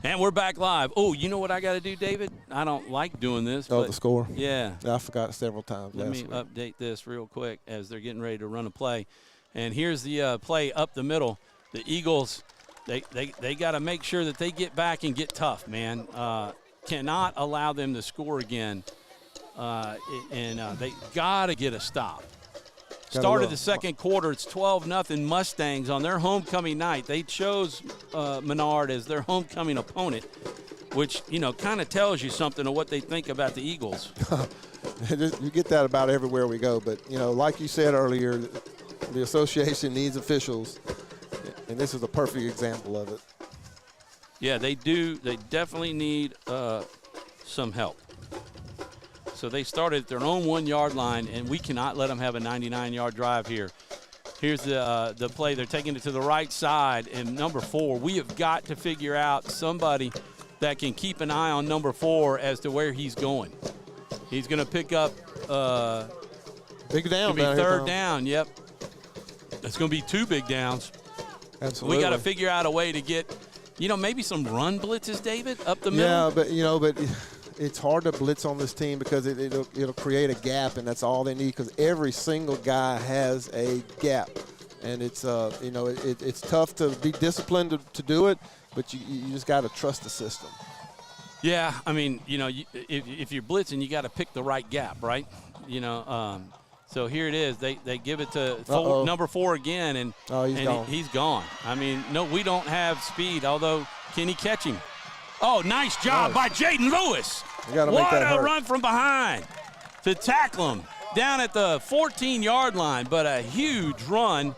And we're back live. Oh, you know what I got to do, David? I don't like doing this. Oh, but the score? Yeah. I forgot several times. Let me update this real quick as they're getting ready to run a play. And here's the play up the middle. The Eagles, they got to make sure that they get back and get tough, man. Cannot allow them to score again. They got to get a stop. Start of the second quarter, it's 12-0 Mustangs on their homecoming night. They chose Menard as their homecoming opponent, which, kind of tells you something of what they think about the Eagles. You get that about everywhere we go. But, like you said earlier, the association needs officials, and this is a perfect example of it. Yeah, they do. They definitely need some help. So they started at their own 1-yard line, and we cannot let them have a 99-yard drive here. Here's the play. They're taking it to the right side, and number 4. We have got to figure out somebody that can keep an eye on number 4 as to where he's going. He's going to pick up big down. It's going to be third down. Yep. It's going to be 2 big downs. Absolutely. We got to figure out a way to get, maybe some run blitzes, David, up the middle. Yeah, but it's hard to blitz on this team because it'll create a gap, and that's all they need because every single guy has a gap. And it's it's tough to be disciplined to do it, but you just got to trust the system. Yeah, I mean, if you're blitzing, you got to pick the right gap, right? So here it is. They give it to number 4 again, and gone. He's gone. I mean, no, we don't have speed, although can he catch him? Oh, nice job by Jaden Lewis. What a run from behind to tackle him down at the 14-yard line, but a huge run.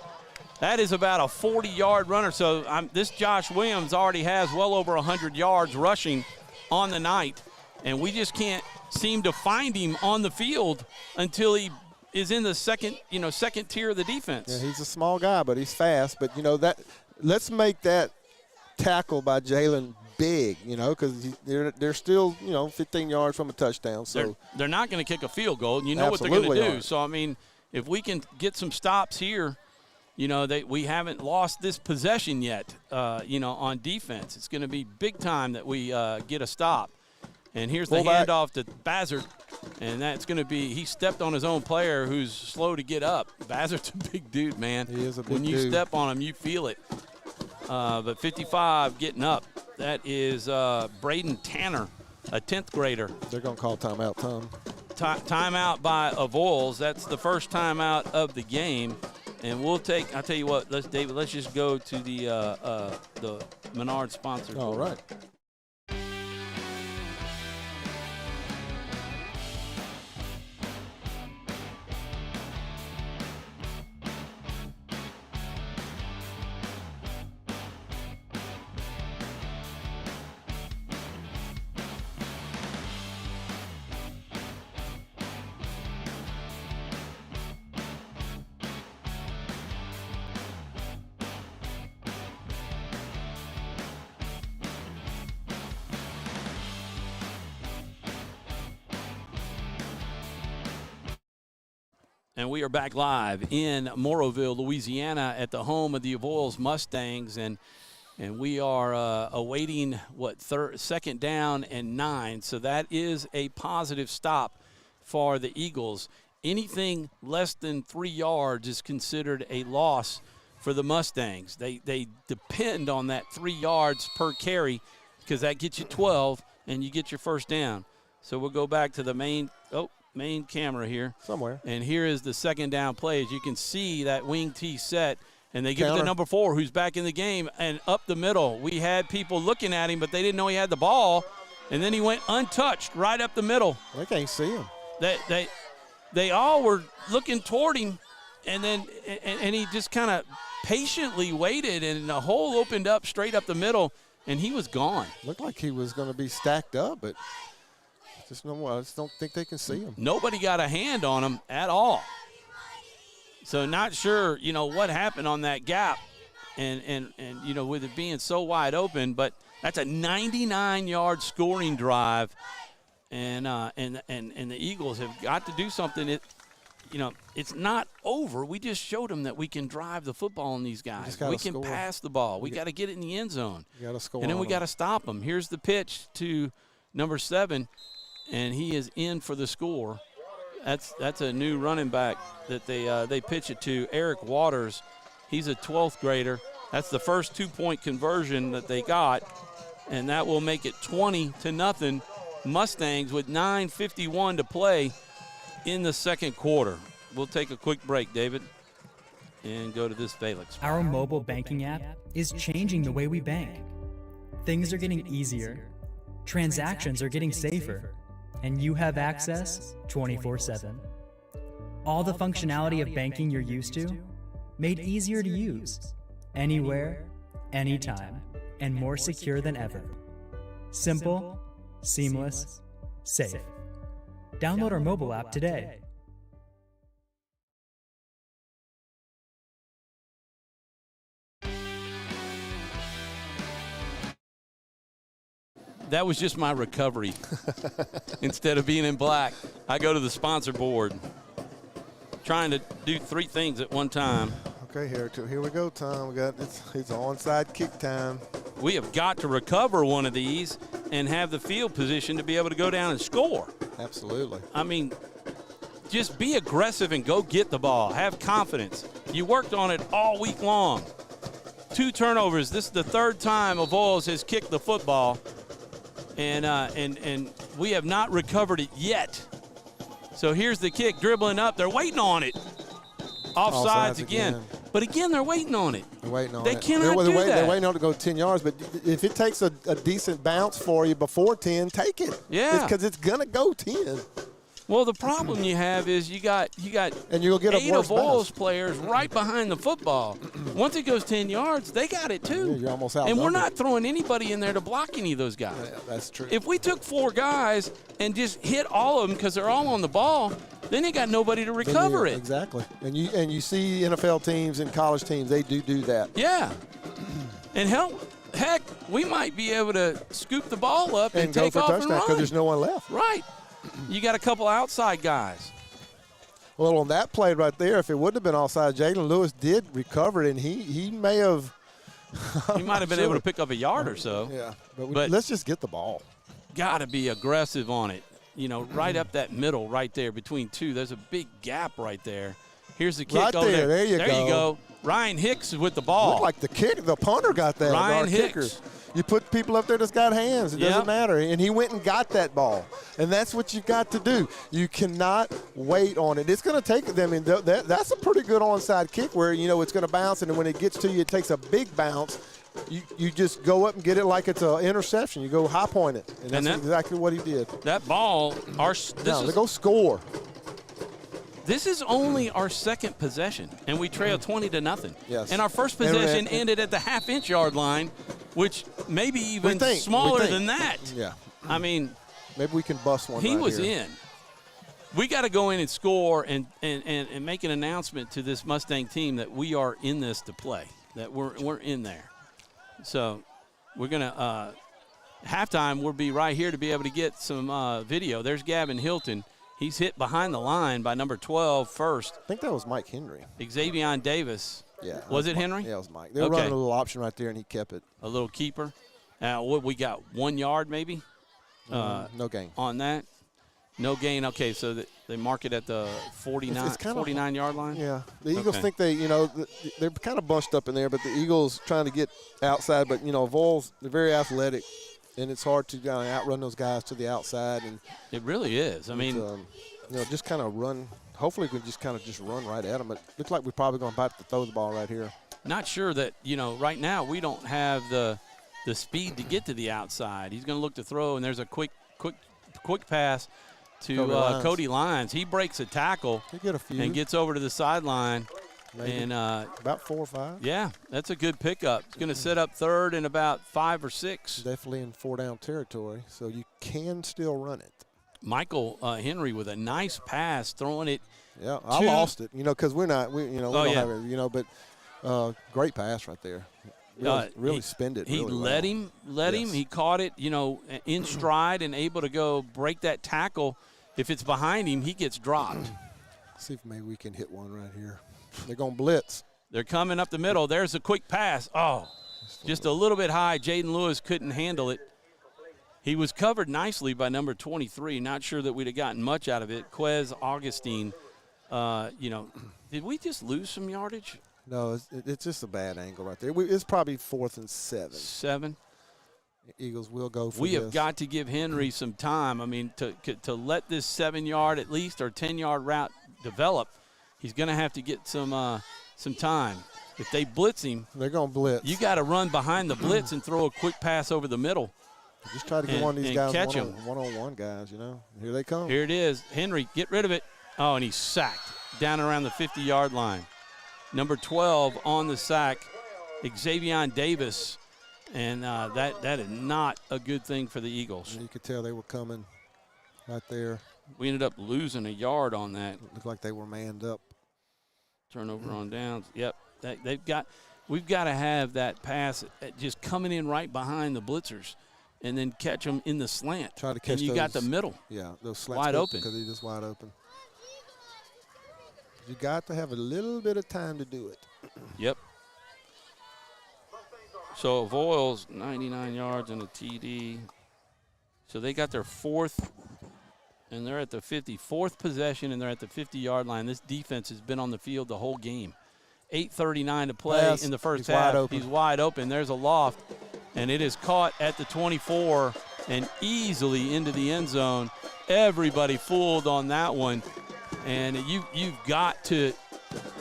That is about a 40-yard runner. So this Josh Williams already has well over 100 yards rushing on the night, and we just can't seem to find him on the field until he is in the second tier of the defense. Yeah, he's a small guy, but he's fast. But, let's make that tackle by Jalen big, because they're still, 15 yards from a touchdown. So they're not going to kick a field goal, and what they're going to do. So, I mean, if we can get some stops here, we haven't lost this possession yet, on defense. It's going to be big time that we get a stop. And here's the handoff to Bazard, and that's going to be – he stepped on his own player who's slow to get up. Bazard's a big dude, man. He is a big dude. When you step on him, you feel it. But 55 getting up. That is Braden Tanner, a 10th grader. They're going to call timeout, Tom. Timeout by Avoyelles. That's the first timeout of the game. And we'll take – I'll tell you what, let's just go to the Menard sponsor. All right. And we are back live in Moroville, Louisiana, at the home of the Avoyelles Mustangs, and we are awaiting second down and 9. So that is a positive stop for the Eagles. Anything less than 3 yards is considered a loss for the Mustangs. They depend on that 3 yards per carry because that gets you 12 and you get your first down. So we'll go back to the main camera here. Somewhere. And here is the second down play. As you can see, that wing tee set, and they give it to number 4, who's back in the game, and up the middle. We had people looking at him, but they didn't know he had the ball, and then he went untouched right up the middle. They can't see him. They all were looking toward him, and then he just kind of patiently waited, and the hole opened up straight up the middle, and he was gone. Looked like he was going to be stacked up, but I just don't think they can see him. Nobody got a hand on him at all. So not sure, what happened on that gap and with it being so wide open, but that's a 99-yard scoring drive, and the Eagles have got to do something. it's not over. We just showed them that we can drive the football on these guys. We can pass the ball. We got to get it in the end zone. You got to score. And then we got to stop them. Here's the pitch to number 7, and he is in for the score. That's a new running back that they pitch it to, Eric Waters. He's a 12th grader. That's the first 2-point conversion that they got, and that will make it 20-0 Mustangs with 9:51 to play in the second quarter. We'll take a quick break, David, and go to this Felix. Our mobile banking app is changing the way we bank. Things are getting easier, transactions are getting safer, and you have access 24/7. All the functionality of banking you're used to, made easier to use, anywhere, anytime, and more secure than ever. Simple, seamless, safe. Download our mobile app today. That was just my recovery. Instead of being in black, I go to the sponsor board, trying to do 3 things at one time. Okay, here we go, Tom. It's onside kick time. We have got to recover one of these and have the field position to be able to go down and score. Absolutely. I mean, just be aggressive and go get the ball. Have confidence. You worked on it all week long. 2 turnovers. This is the 3rd time Avoyelles has kicked the football, and we have not recovered it yet. So here's the kick, dribbling up. They're waiting on it. Offsides again. But again, they're waiting on it. They're waiting on it. They cannot do that. They're waiting on it to go 10 yards. But if it takes a decent bounce for you before 10, take it. Yeah. Because it's going to go 10. Well, the problem you have is you got and you'll get 8 Avoyelles players right behind the football. Once it goes 10 yards, they got it too. Yeah, you're almost out. And we're not throwing anybody in there to block any of those guys. Yeah, that's true. If we took 4 guys and just hit all of them because they're all on the ball, then you got nobody to recover it. Exactly. And you see NFL teams and college teams, they do that. Yeah. And heck, we might be able to scoop the ball up and take go for off a touchdown because there's no one left. Right. You got a couple outside guys. Well, on that play right there, if it wouldn't have been offside, Jalen Lewis did recover it, and he may have. He might have been able to pick up a yard or so. Yeah, but let's just get the ball. Got to be aggressive on it. Right up that middle right there between 2. There's a big gap right there. Here's the kick right over there. There you go. Ryan Hicks is with the ball. Looked like the punter got that. Ryan Hicks. Kickers. You put people up there that's got hands. It doesn't matter. And he went and got that ball. And that's what you've got to do. You cannot wait on it. It's going to take them. That's a pretty good onside kick where, it's going to bounce. And when it gets to you, it takes a big bounce. You just go up and get it like it's an interception. You go high point it. And that's exactly what he did. That ball, they go score. This is only our 2nd possession, and we trail 20-0. Yes. And our first possession ended at the half-inch yard line, which maybe even smaller than that. Yeah. I mean, maybe we can bust one. He was in. We got to go in and score and make an announcement to this Mustang team that we are in this to play, that we're in there. So we're going to halftime, we'll be right here to be able to get some video. There's Gavin Hilton. He's hit behind the line by number 12 first. I think that was Mike Henry. Xavier Davis. Yeah. Was it Henry? Yeah, it was Mike. They were running a little option right there, and he kept it. A little keeper. What we got, 1 yard maybe? No gain. On that? No gain. Okay, so they mark it at the 49-yard line? Yeah. The Eagles think they're kind of bunched up in there, but the Eagles trying to get outside. But, Vols, they're very athletic. And it's hard to outrun those guys to the outside. And it really is. I mean, just kind of run. Hopefully, we can just run right at them. But it looks like we're probably going to about to throw the ball right here. Not sure that right now we don't have the speed to get to the outside. He's going to look to throw, and there's a quick pass to Cody Lyons. He breaks a tackle and gets over to the sideline. Maybe. And about 4 or 5. Yeah, that's a good pickup. It's going to set up 3rd and about 5 or 6. Definitely in 4-down territory, so you can still run it. Michael Henry with a nice pass, throwing it. Yeah, I lost it, because we don't have it, but great pass right there. Really spinned it. He really let him. He caught it, in stride and able to go break that tackle. If it's behind him, he gets dropped. See if maybe we can hit one right here. They're going to blitz. They're coming up the middle. There's a quick pass. Oh, just a little bit high. Jaden Lewis couldn't handle it. He was covered nicely by number 23. Not sure that we'd have gotten much out of it. Quez Augustine, did we just lose some yardage? No, it's just a bad angle right there. It's probably 4th and 7. 7? The Eagles will go for We this. have got to give Henry some time. I mean, to let this 7-yard at least or 10-yard route develop, he's going to have to get some time. If they blitz him, they're going to blitz. You got to run behind the blitz and throw a quick pass over the middle. Just try to get one of these guys catch one-on-one guys, Here they come. Here it is. Henry, get rid of it. Oh, and he's sacked down around the 50-yard line. Number 12 on the sack, Xavier Davis. And that is not a good thing for the Eagles. You could tell they were coming right there. We ended up losing a yard on that. It looked like they were manned up. Turnover on downs. Yep. We've got to have that pass just coming in right behind the blitzers and then catch them in the slant. Try to catch and you got the middle. Yeah, those slants wide open. Because they're just wide open. You got to have a little bit of time to do it. Yep. So Avoyelles, 99 yards and a TD. So they got their 4th, and they're at the 54th possession, and they're at the 50-yard line. This defense has been on the field the whole game. 8:39 to play in the first half. He's wide open. There's a loft, and it is caught at the 24 and easily into the end zone. Everybody fooled on that one, and you've got to,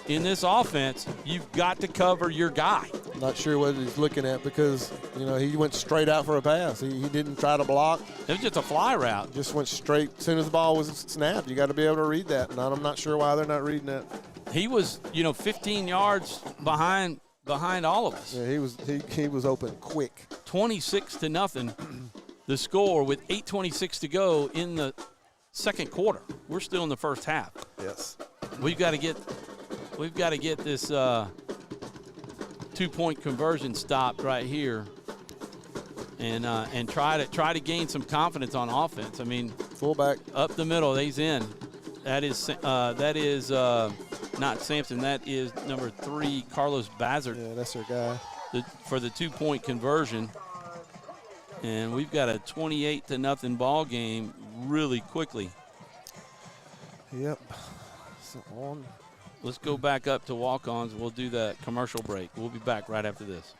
in this offense, you've got to cover your guy. Not sure what he's looking at because, he went straight out for a pass. He didn't try to block. It was just a fly route. Just went straight as soon as the ball was snapped. You got to be able to read that, and I'm not sure why they're not reading that. He was, 15 yards behind all of us. Yeah, he was open quick. 26-0, the score with 8:26 to go in the second quarter. We're still in the first half. Yes. We've got to get this 2-point conversion stopped right here, and try to gain some confidence on offense. I mean, fullback up the middle, he's in. That is not Sampson. That is number 3, Carlos Bazard. Yeah, that's their guy. For the 2-point conversion, and we've got a 28-0 ball game really quickly. Yep. So on. Let's go back up to walk-ons. We'll do that commercial break. We'll be back right after this.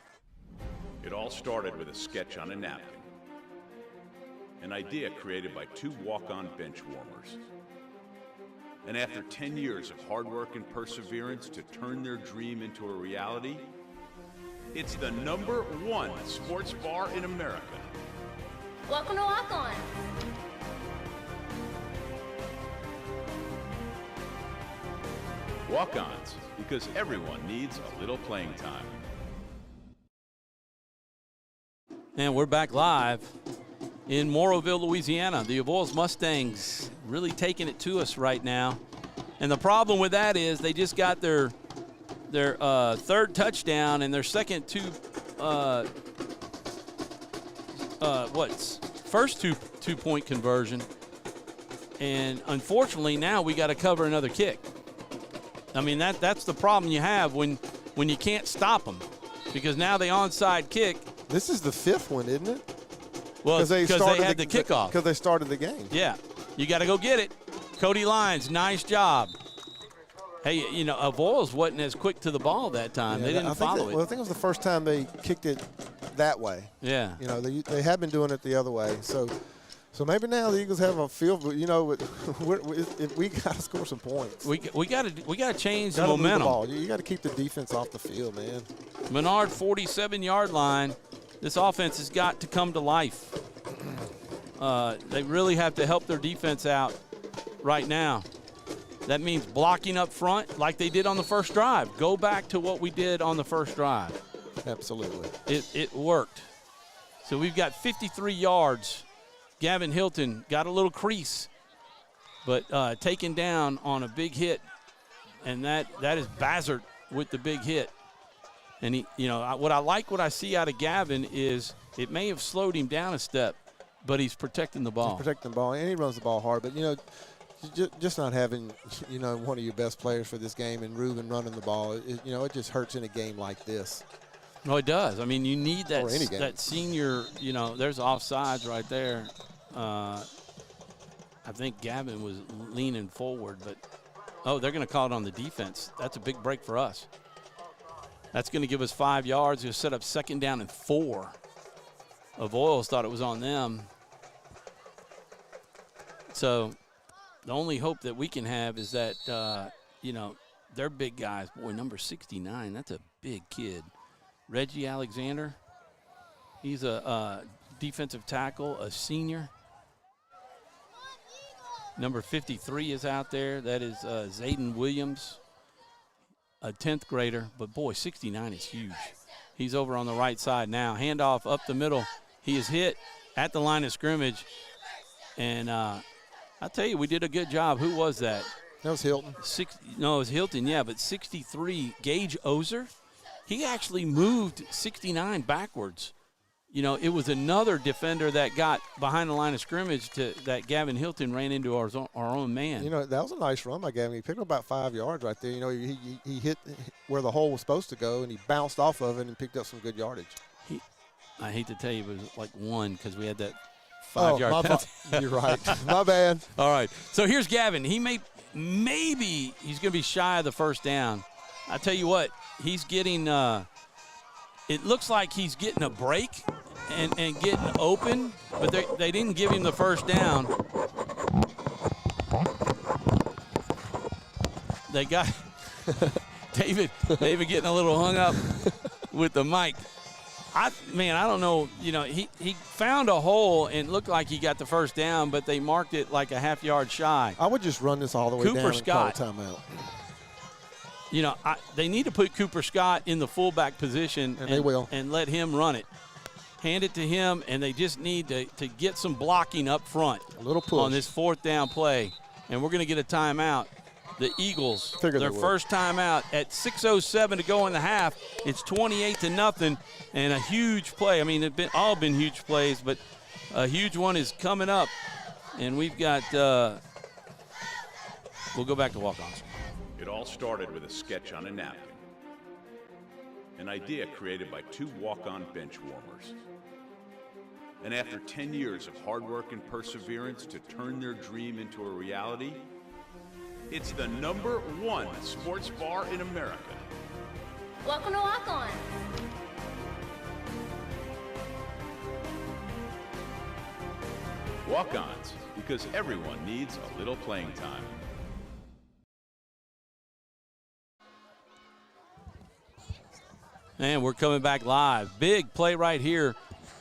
It all started with a sketch on a napkin. An idea created by 2 walk-on bench warmers. And after 10 years of hard work and perseverance to turn their dream into a reality, it's the #1 sports bar in America. Welcome to Walk On. Walk-ons, because everyone needs a little playing time. And we're back live in Moroville, Louisiana. The Avoyelles Mustangs really taking it to us right now. And the problem with that is they just got their 3rd touchdown and their second first two-point conversion. And unfortunately now we got to cover another kick. I mean, that's the problem you have when you can't stop them, because now they onside kick. This is the 5th one, isn't it? Well, because they had the kickoff. Because they started the game. Yeah. You got to go get it. Cody Lyons, nice job. Hey, Avoyelles wasn't as quick to the ball that time. Yeah, they didn't follow it. Well, I think it was the first time they kicked it that way. Yeah. They have been doing it the other way. So maybe now the Eagles have a feel. If we got to score some points. We got to change the Gotta momentum. move the ball. You got to keep the defense off the field, man. Menard, 47-yard line. This offense has got to come to life. They really have to help their defense out right now. That means blocking up front like they did on the first drive. Go back to what we did on the first drive. Absolutely. It worked. So we've got 53 yards. Gavin Hilton got a little crease, but taken down on a big hit, and that is Bazard with the big hit. And what I see out of Gavin is it may have slowed him down a step, but he's protecting the ball. He's protecting the ball, and he runs the ball hard. But Just not having, one of your best players for this game and Ruben running the ball, it just hurts in a game like this. No, it does. I mean, you need that, Or any game. that senior, there's offsides right there. I think Gavin was leaning forward, but, they're going to call it on the defense. That's a big break for us. That's going to give us 5 yards. He'll set up 2nd down and 4. Avoyelles thought it was on them. So the only hope that we can have is that, they're big guys. Boy, number 69, that's a big kid. Reggie Alexander, he's a defensive tackle, a senior. Number 53 is out there. That is Zayden Williams, a 10th grader. But, boy, 69 is huge. He's over on the right side now. Handoff up the middle. He is hit at the line of scrimmage. And I'll tell you, we did a good job. Who was that? That was Hilton. It was Hilton, yeah, but 63, Gage Ozer, he actually moved 69 backwards. It was another defender that got behind the line of scrimmage that Gavin Hilton ran into our own man. That was a nice run by Gavin. He picked up about 5 yards right there. He hit where the hole was supposed to go, and he bounced off of it and picked up some good yardage. I hate to tell you, it was like 1 because we had that 5-yard penalty. You're right. My bad. All right. So here's Gavin. He maybe he's going to be shy of the 1st down. I tell you what, he's getting it looks like he's getting a break and getting open, but they didn't give him the 1st down. They got David getting a little hung up with the mic. I don't know. He found a hole and looked like he got the 1st down, but they marked it like a half yard shy. I would just run this all the way down and call a timeout. They need to put Cooper Scott in the fullback position, and they will, and let him run it. Hand it to him, and they just need to get some blocking up front. A little push on this 4th down play, and we're going to get a timeout. The Eagles, their first timeout at 6:07 to go in the half. It's 28-0, and a huge play. I mean, they've all been huge plays, but a huge one is coming up, and we've got. We'll go back to walk-ons. It all started with a sketch on a napkin. An idea created by 2 walk-on bench warmers. And after 10 years of hard work and perseverance to turn their dream into a reality, it's the #1 sports bar in America. Welcome to Walk On. Walk-ons, because everyone needs a little playing time. And we're coming back live. Big play right here.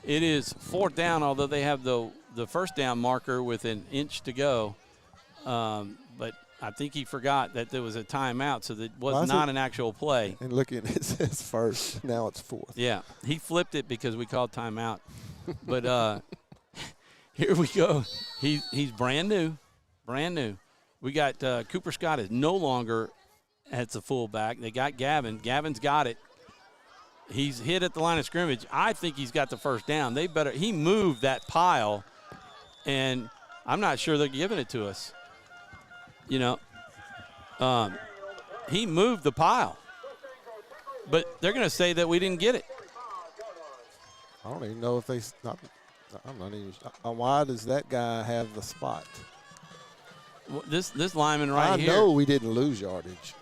It is 4th down, although they have the 1st down marker with an inch to go. But I think he forgot that there was a timeout, so that was not an actual play. And look at it, says 1st. Now it's 4th. Yeah, he flipped it because we called timeout. But here we go. He's brand new. We got Cooper Scott is no longer at the fullback. They got Gavin. Gavin's got it. He's hit at the line of scrimmage. I think he's got the 1st down. He moved that pile, and I'm not sure they're giving it to us. He moved the pile, but they're going to say that we didn't get it. I don't even know if I'm not even. Why does that guy have the spot? This lineman right here. I know we didn't lose yardage.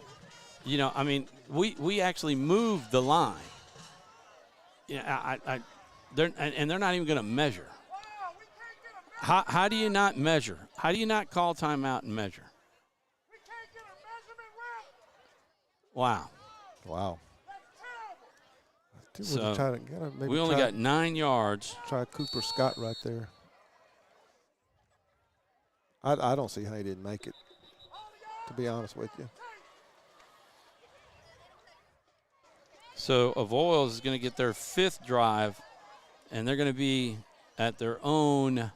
We actually moved the line. They're not even going to measure. How do you not measure? How do you not call timeout and measure? Wow. So we only got 9 yards. Try Cooper Scott right there. I don't see how he didn't make it, to be honest with you. So Avoyelles is going to get their 5th drive, and they're going to be at their own,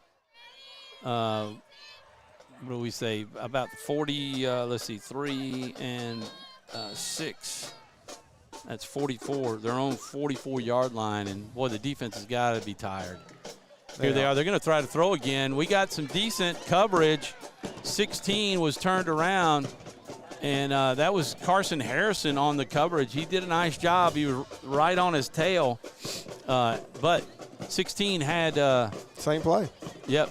what do we say, about 40, 3 and 6. That's 44, their own 44-yard line. And, boy, the defense has got to be tired. Here they are. They're going to try to throw again. We got some decent coverage. 16 was turned around, and that was Carson Harrison on the coverage. He did a nice job. He was right on his tail. But 16 had same play. Yep.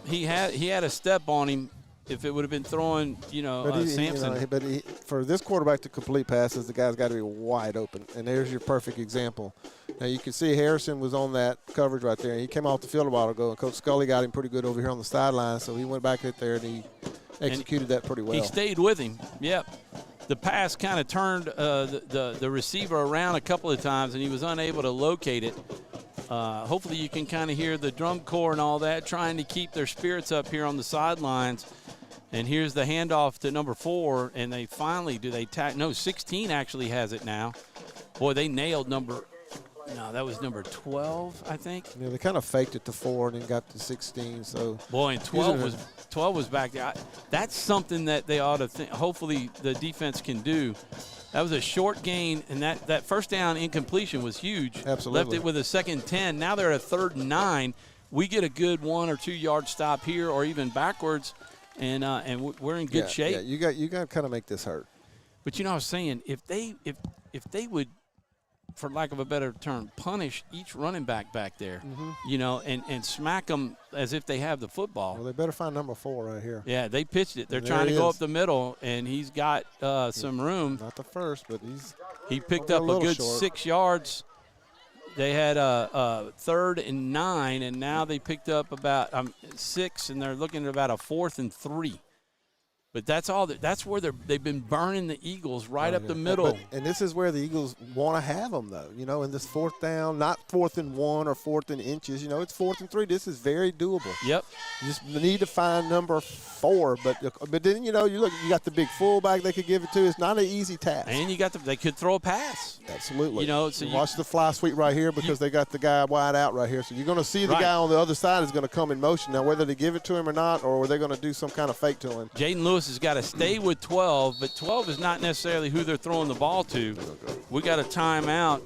He had a step on him. If it would have been throwing, Sampson. For this quarterback to complete passes, the guy's got to be wide open. And there's your perfect example. Now, you can see Harrison was on that coverage right there. He came off the field a while ago, and Coach Scully got him pretty good over here on the sideline. So he went back out there, and he executed that pretty well. He stayed with him. Yep. The pass kind of turned the receiver around a couple of times, and he was unable to locate it. Hopefully you can kind of hear the drum corps and all that, trying to keep their spirits up here on the sidelines. And here's the handoff to number 4, and they finally, 16 actually has it now. Boy, they nailed that was number 12, I think. Yeah, they kind of faked it to 4 and then got to 16. So boy, and 12 was back there. That's something that they ought to think. Hopefully the defense can do. That was a short gain, and that first down incompletion was huge. Absolutely. Left it with a 2nd 10. Now they're at a 3rd and 9. We get a good 1 or 2 yard stop here, or even backwards, and we're in good shape. Yeah, you got to kind of make this hurt. But I was saying, if they would, for lack of a better term, punish each running back there, and smack them as if they have the football. Well, they better find number 4 right here. Yeah, they pitched it. They're trying to go up the middle, and he's got some room. Not the first, but he picked up a good short. 6 yards. They had a 3rd and 9, and now they picked up about 6, and they're looking at about a 4th and 3. But that's all. That's where they've been burning the Eagles right up the middle. And this is where the Eagles want to have them, though. In this 4th down, not 4th and 1 or 4th and inches. It's 4th and 3. This is very doable. Yep. You just need to find number 4. But then you got the big fullback they could give it to. It's not an easy task. And they could throw a pass. Absolutely. So watch the fly sweep right here because they got the guy wide out right here. So you're going to see the guy on the other side is going to come in motion. Now, whether they give it to him or not, or are they going to do some kind of fake to him? Jaden Lewis has got to stay with 12, but 12 is not necessarily who they're throwing the ball to. We got a timeout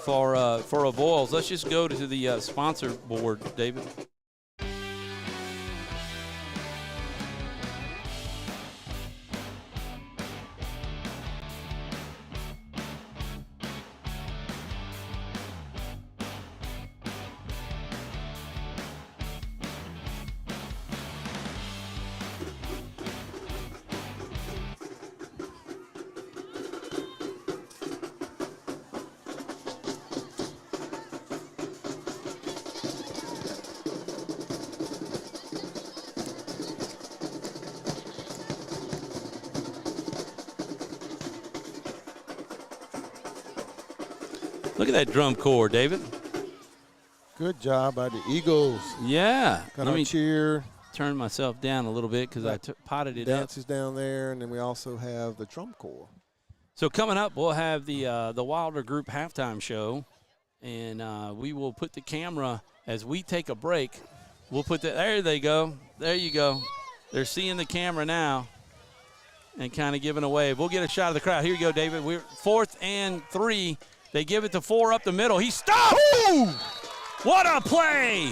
for Avoyelles. Let's just go to the sponsor board, David. Look at that drum corps, David. Good job by the Eagles. Yeah. Let me cheer. Turn myself down a little bit because I potted it Dances up. Down there, and then we also have the drum corps. So coming up, we'll have the Wilder Group halftime show, and we will put the camera as we take a break. We'll put there they go. There you go. They're seeing the camera now and kind of giving a wave. We'll get a shot of the crowd. Here you go, David. We're 4th and 3. They give it to 4 up the middle. He stopped. Ooh! What a play.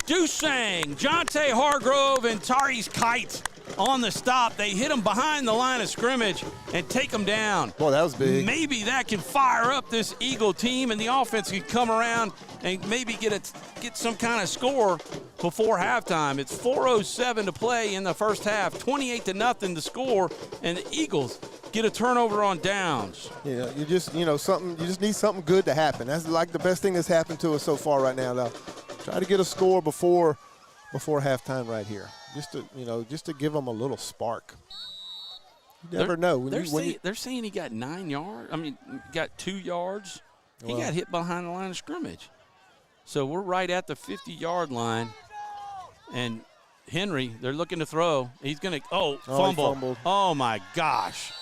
Dusang, Jonte Hargrove, and Tari's Kite on the stop. They hit him behind the line of scrimmage and take him down. Boy, that was big. Maybe that can fire up this Eagle team, and the offense can come around and maybe get some kind of score before halftime. It's 4:07 to play in the first half. 28-0 the score, and the Eagles get a turnover on downs. Yeah, you just need something good to happen. That's like the best thing that's happened to us so far right now. Now, try to get a score before halftime right here, just to give them a little spark. You never know. They're saying he got 9 yards. Got 2 yards. He got hit behind the line of scrimmage. So we're right at the 50-yard line, and Henry, they're looking to throw. He's going to fumble. He fumbled. Oh my gosh.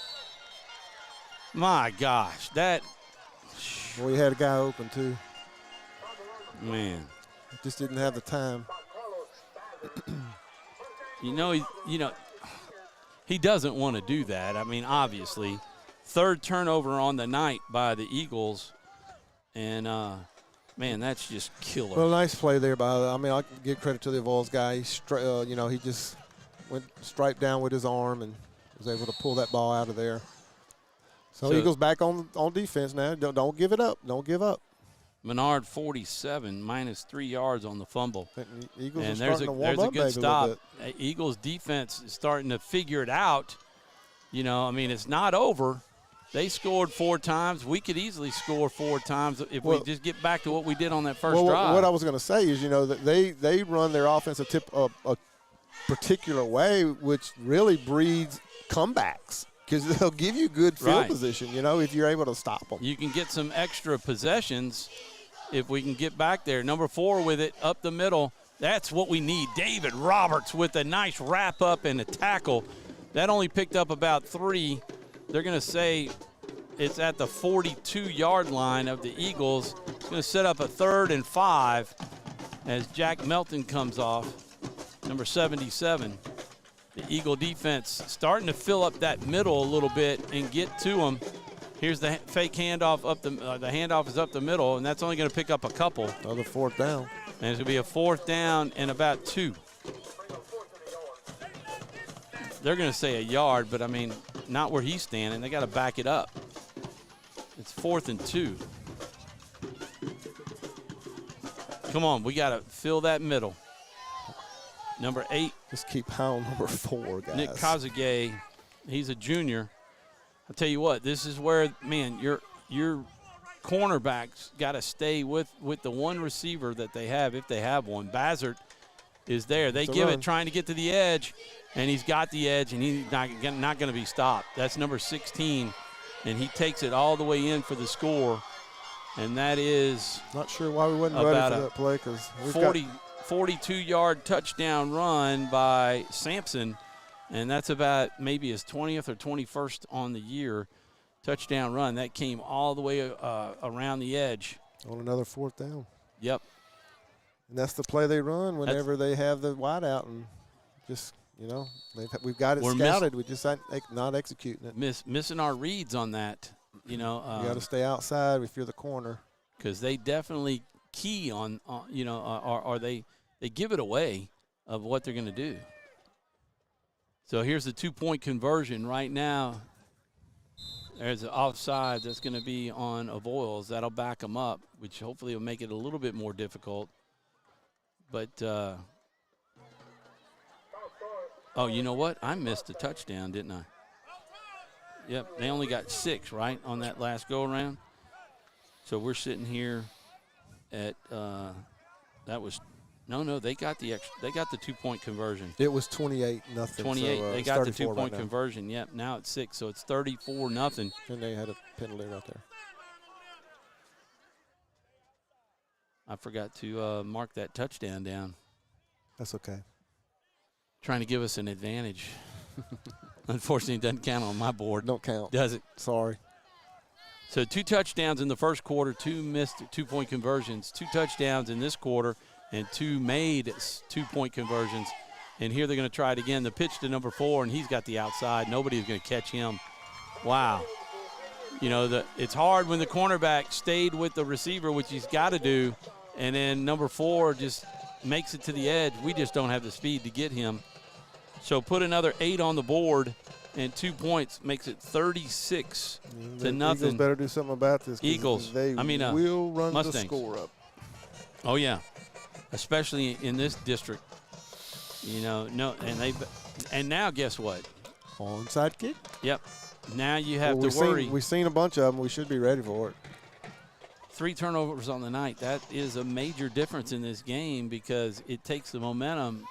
My gosh, that. Well, he had a guy open too. Man, just didn't have the time. He doesn't want to do that. Obviously, 3rd turnover on the night by the Eagles, and Man, that's just killer. Well, nice play there by. I mean, I give credit to the Avoyelles guy. He just went straight down with his arm and was able to pull that ball out of there. So Eagles back on defense now. Don't give it up. Don't give up. Menard 47, minus 3 yards on the fumble. Eagles and are there's starting to a warm up good stop. a little bit. Eagles defense is starting to figure it out. You know, I mean, it's not over. They scored 4 times. We could easily score 4 times if we just get back to what we did on that first drive. What I was going to say is, that they run their offensive a particular way, which really breeds comebacks because they'll give you good field position, if you're able to stop them. You can get some extra possessions if we can get back there. Number 4 with it up the middle. That's what we need. David Roberts with a nice wrap up and a tackle. That only picked up about 3. They're going to say it's at the 42-yard line of the Eagles. It's going to set up a 3rd and 5 as Jack Melton comes off, number 77. The Eagle defense starting to fill up that middle a little bit and get to them. Here's the fake handoff up the handoff is up the middle, and that's only going to pick up a couple. Another 4th down. And it's going to be a 4th down and about 2. They're going to say a yard, but I mean, not where he's standing. They got to back it up. It's 4th and 2. Come on, we got to fill that middle. Number 8. Just keep high on number 4, guys. Nick Kazagay, he's a junior. I'll tell you what, this is where, man, your cornerbacks got to stay with the one receiver that they have, if they have one. Bazard is there. They give it trying to get to the edge, and he's got the edge, and he's not going to be stopped. That's number 16, and he takes it all the way in for the score, and that is not sure why we wasn't ready for that play because 42-yard touchdown run by Sampson, and that's about maybe his 20th or 21st on the year touchdown run. That came all the way around the edge. On another 4th down. Yep. And that's the play they run whenever they have the wide out and just, we've got it scouted. We just not executing it. Missing our reads on that, you got to stay outside if you're the corner. Because they definitely key on or they give it away of what they're going to do. So here's the 2-point conversion right now. There's an offside that's going to be on Avoyelles. That'll back them up, which hopefully will make it a little bit more difficult. But, oh, you know what? I missed a touchdown, didn't I? Yep, they only got 6, right, on that last go-around. So we're sitting here at they got the 2-point conversion. It was 28-0. 28. So, they got the 2-point right conversion. Yep. Now it's 6, so it's 34-0. And they had a penalty right there. I forgot to mark that touchdown down. That's okay. Trying to give us an advantage. Unfortunately, it doesn't count on my board. Don't count. Does it? Sorry. So 2 touchdowns in the first quarter, 2 missed 2-point conversions, 2 touchdowns in this quarter, and 2 made 2-point conversions. And here they're going to try it again. The pitch to number 4, and he's got the outside. Nobody's going to catch him. Wow. It's hard when the cornerback stayed with the receiver, which he's got to do, and then number 4 just makes it to the edge. We just don't have the speed to get him. So put another 8 on the board, and 2 points makes it 36-0. Eagles better do something about this. Eagles. They will run Mustangs. the score up. Oh, yeah. Especially in this district. And now guess what? Onside kick? Yep. Now you have to worry. We've seen a bunch of them. We should be ready for it. 3 turnovers on the night. That is a major difference in this game because it takes the momentum.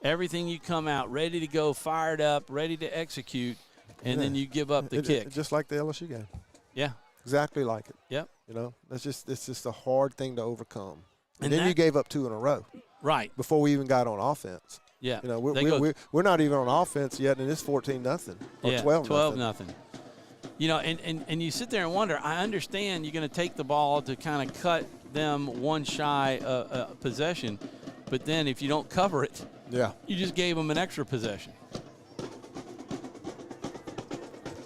Everything you come out ready to go, fired up, ready to execute, and then you give up the kick. Just like the LSU game. Yeah. Exactly like it. Yep. It's just a hard thing to overcome. And then you gave up 2 in a row. Right. Before we even got on offense. Yeah. We're not even on offense yet, and it's 14-0 or 12-0. And you sit there and wonder, I understand you're going to take the ball to kind of cut them one shy possession, but then if you don't cover it, you just gave them an extra possession.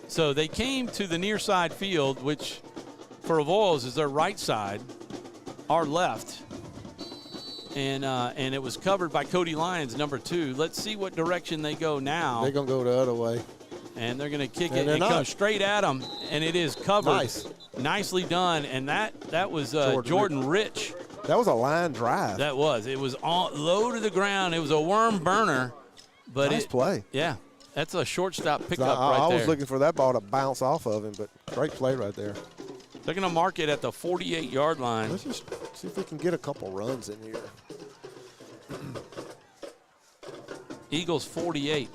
So they came to the near side field, which for Avoyelles is their right side. our left. And it was covered by Cody Lyons, number 2. Let's see what direction they go now. They're going to go the other way. And they're going to kick And it and not. come straight at them, and it is covered. Nice. Nicely done, and that was Jordan Rich. That was a line drive. That was. It was low to the ground. It was a worm burner. But nice play. Yeah, that's a shortstop pickup I right there. was looking for that ball to bounce off of him, but great play right there. They're going to mark it at the 48-yard line. Let's just see if we can get a couple runs in here. Eagles 48.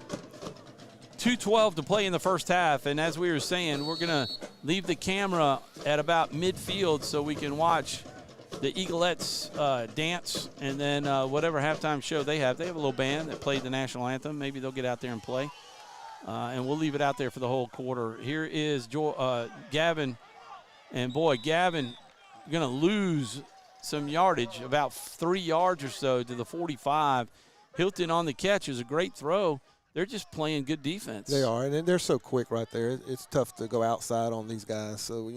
2:12 to play in the first half, and as we were saying, we're going to leave the camera at about midfield so we can watch the Eaglettes dance, and then whatever halftime show they have. They have a little band that played the national anthem. Maybe they'll get out there and play, and we'll leave it out there for the whole quarter. Here is Gavin, and boy, Gavin going to lose some yardage, about 3 yards or so to the 45. Hilton on the catch is a great throw. They're just playing good defense. They are, and they're so quick right there. It's tough to go outside on these guys. So,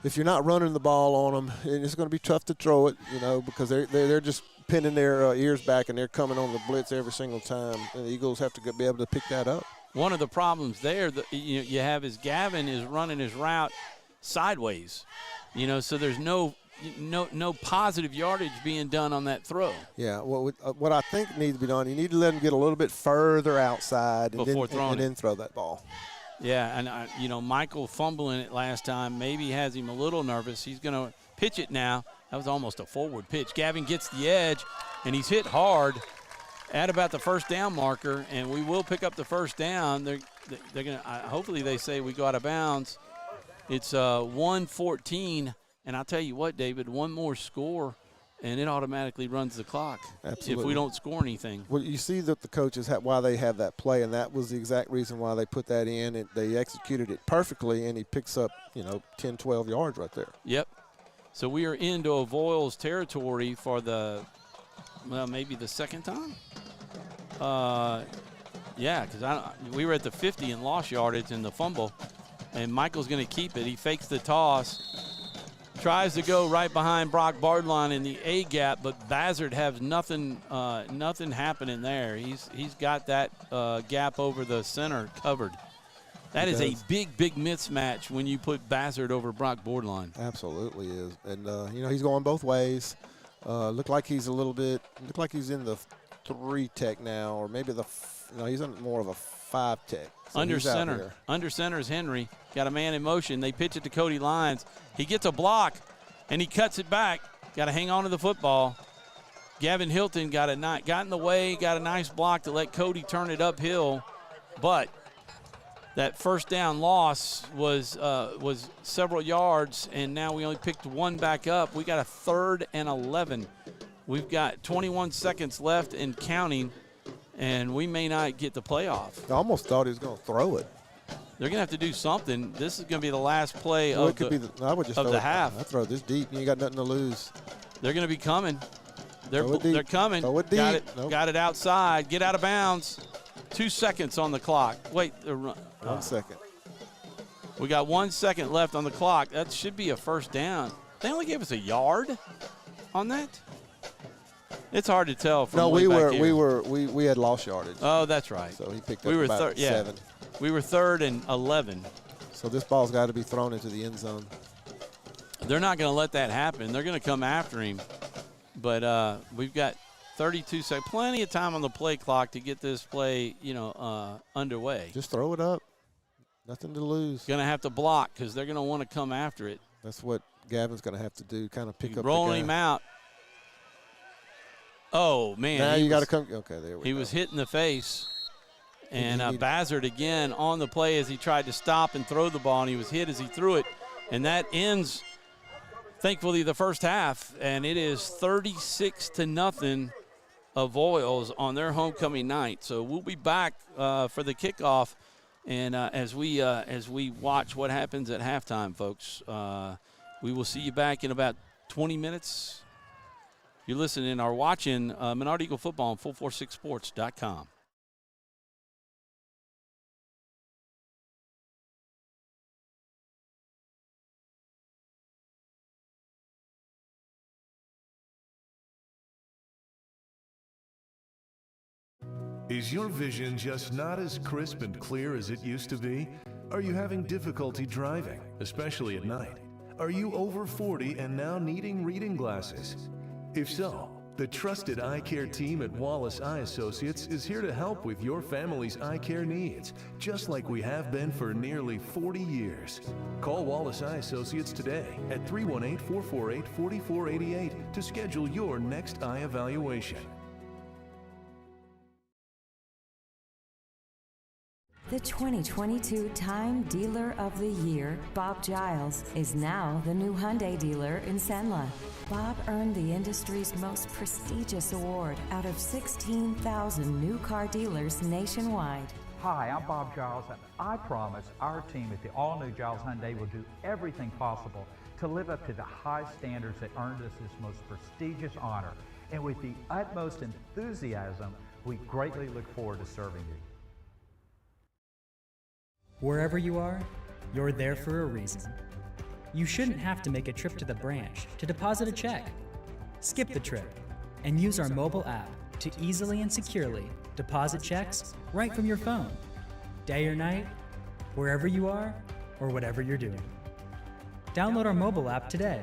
if you're not running the ball on them, it's going to be tough to throw it, because they're just pinning their ears back, and they're coming on the blitz every single time. And the Eagles have to be able to pick that up. One of the problems there that you have is Gavin is running his route sideways, so there's no positive yardage being done on that throw. Yeah, what I think needs to be done, you need to let him get a little bit further outside and then throw that ball. Yeah, and Michael fumbling it last time maybe has him a little nervous. He's going to pitch it now. That was almost a forward pitch. Gavin gets the edge, and he's hit hard at about the first down marker, and we will pick up the first down. They're going to hopefully they say we go out of bounds. It's 1:14. And I'll tell you what, David, one more score, and it automatically runs the clock. Absolutely. If we don't score anything. Well, you see that the coaches why they have that play, and that was the exact reason why they put that in. They executed it perfectly, and he picks up, 10, 12 yards right there. Yep. So we are into Avoyelles territory for maybe the second time. Yeah, because we were at the 50 and lost yardage in the fumble, and Michael's going to keep it. He fakes the toss. Tries to go right behind Brock Bardline in the A gap, but Bazard has nothing happening there. He's got that gap over the center covered. That is a big mismatch when you put Bazard over Brock Bardline. Absolutely is, and he's going both ways. Look like he's in the 3 tech now, or maybe he's in more of a 5 tech. So under center is Henry. Got a man in motion. They pitch it to Cody Lyons. He gets a block, and he cuts it back. Got to hang on to the football. Gavin Hilton got in the way, got a nice block to let Cody turn it uphill. But that first down loss was several yards, and now we only picked one back up. We got a 3rd and 11. We've got 21 seconds left and counting, and we may not get the playoff. I almost thought he was going to throw it. They're going to have to do something. This is going to be the last play of the half. I throw this deep. You ain't got nothing to lose. They're going to be coming. They're coming. Throw it deep. Got it. Nope. Got it outside. Get out of bounds. 2 seconds on the clock. Wait. 1 second. We got 1 second left on the clock. That should be a first down. They only gave us a yard on that. It's hard to tell from we had lost yardage. Oh, that's right. So he picked up about 7. We were 3rd and 11. So this ball's got to be thrown into the end zone. They're not going to let that happen. They're going to come after him. But we've got 32 seconds, plenty of time on the play clock to get this play, underway. Just throw it up. Nothing to lose. Going to have to block because they're going to want to come after it. That's what Gavin's going to have to do, kind of pick up rolling the guy. Him out. Oh, man. Now you got to come. Okay, there we go. He was hit in the face. And Bazard again on the play as he tried to stop and throw the ball, and he was hit as he threw it. And that ends, thankfully, the first half. And it is 36-0 Avoyelles on their homecoming night. So we'll be back for the kickoff, and as we watch what happens at halftime, folks. We will see you back in about 20 minutes. You're listening or watching Menard Eagle Football on 446sports.com. Is your vision just not as crisp and clear as it used to be? Are you having difficulty driving, especially at night? Are you over 40 and now needing reading glasses? If so, the trusted eye care team at Wallace Eye Associates is here to help with your family's eye care needs, just like we have been for nearly 40 years. Call Wallace Eye Associates today at 318-448-4488 to schedule your next eye evaluation. The 2022 Time Dealer of the Year, Bob Giles, is now the new Hyundai dealer in Senla. Bob earned the industry's most prestigious award out of 16,000 new car dealers nationwide. Hi, I'm Bob Giles, and I promise our team at the all-new Giles Hyundai will do everything possible to live up to the high standards that earned us this most prestigious honor. And with the utmost enthusiasm, we greatly look forward to serving you. Wherever you are, you're there for a reason. You shouldn't have to make a trip to the branch to deposit a check. Skip the trip and use our mobile app to easily and securely deposit checks right from your phone, day or night, wherever you are or whatever you're doing. Download our mobile app today.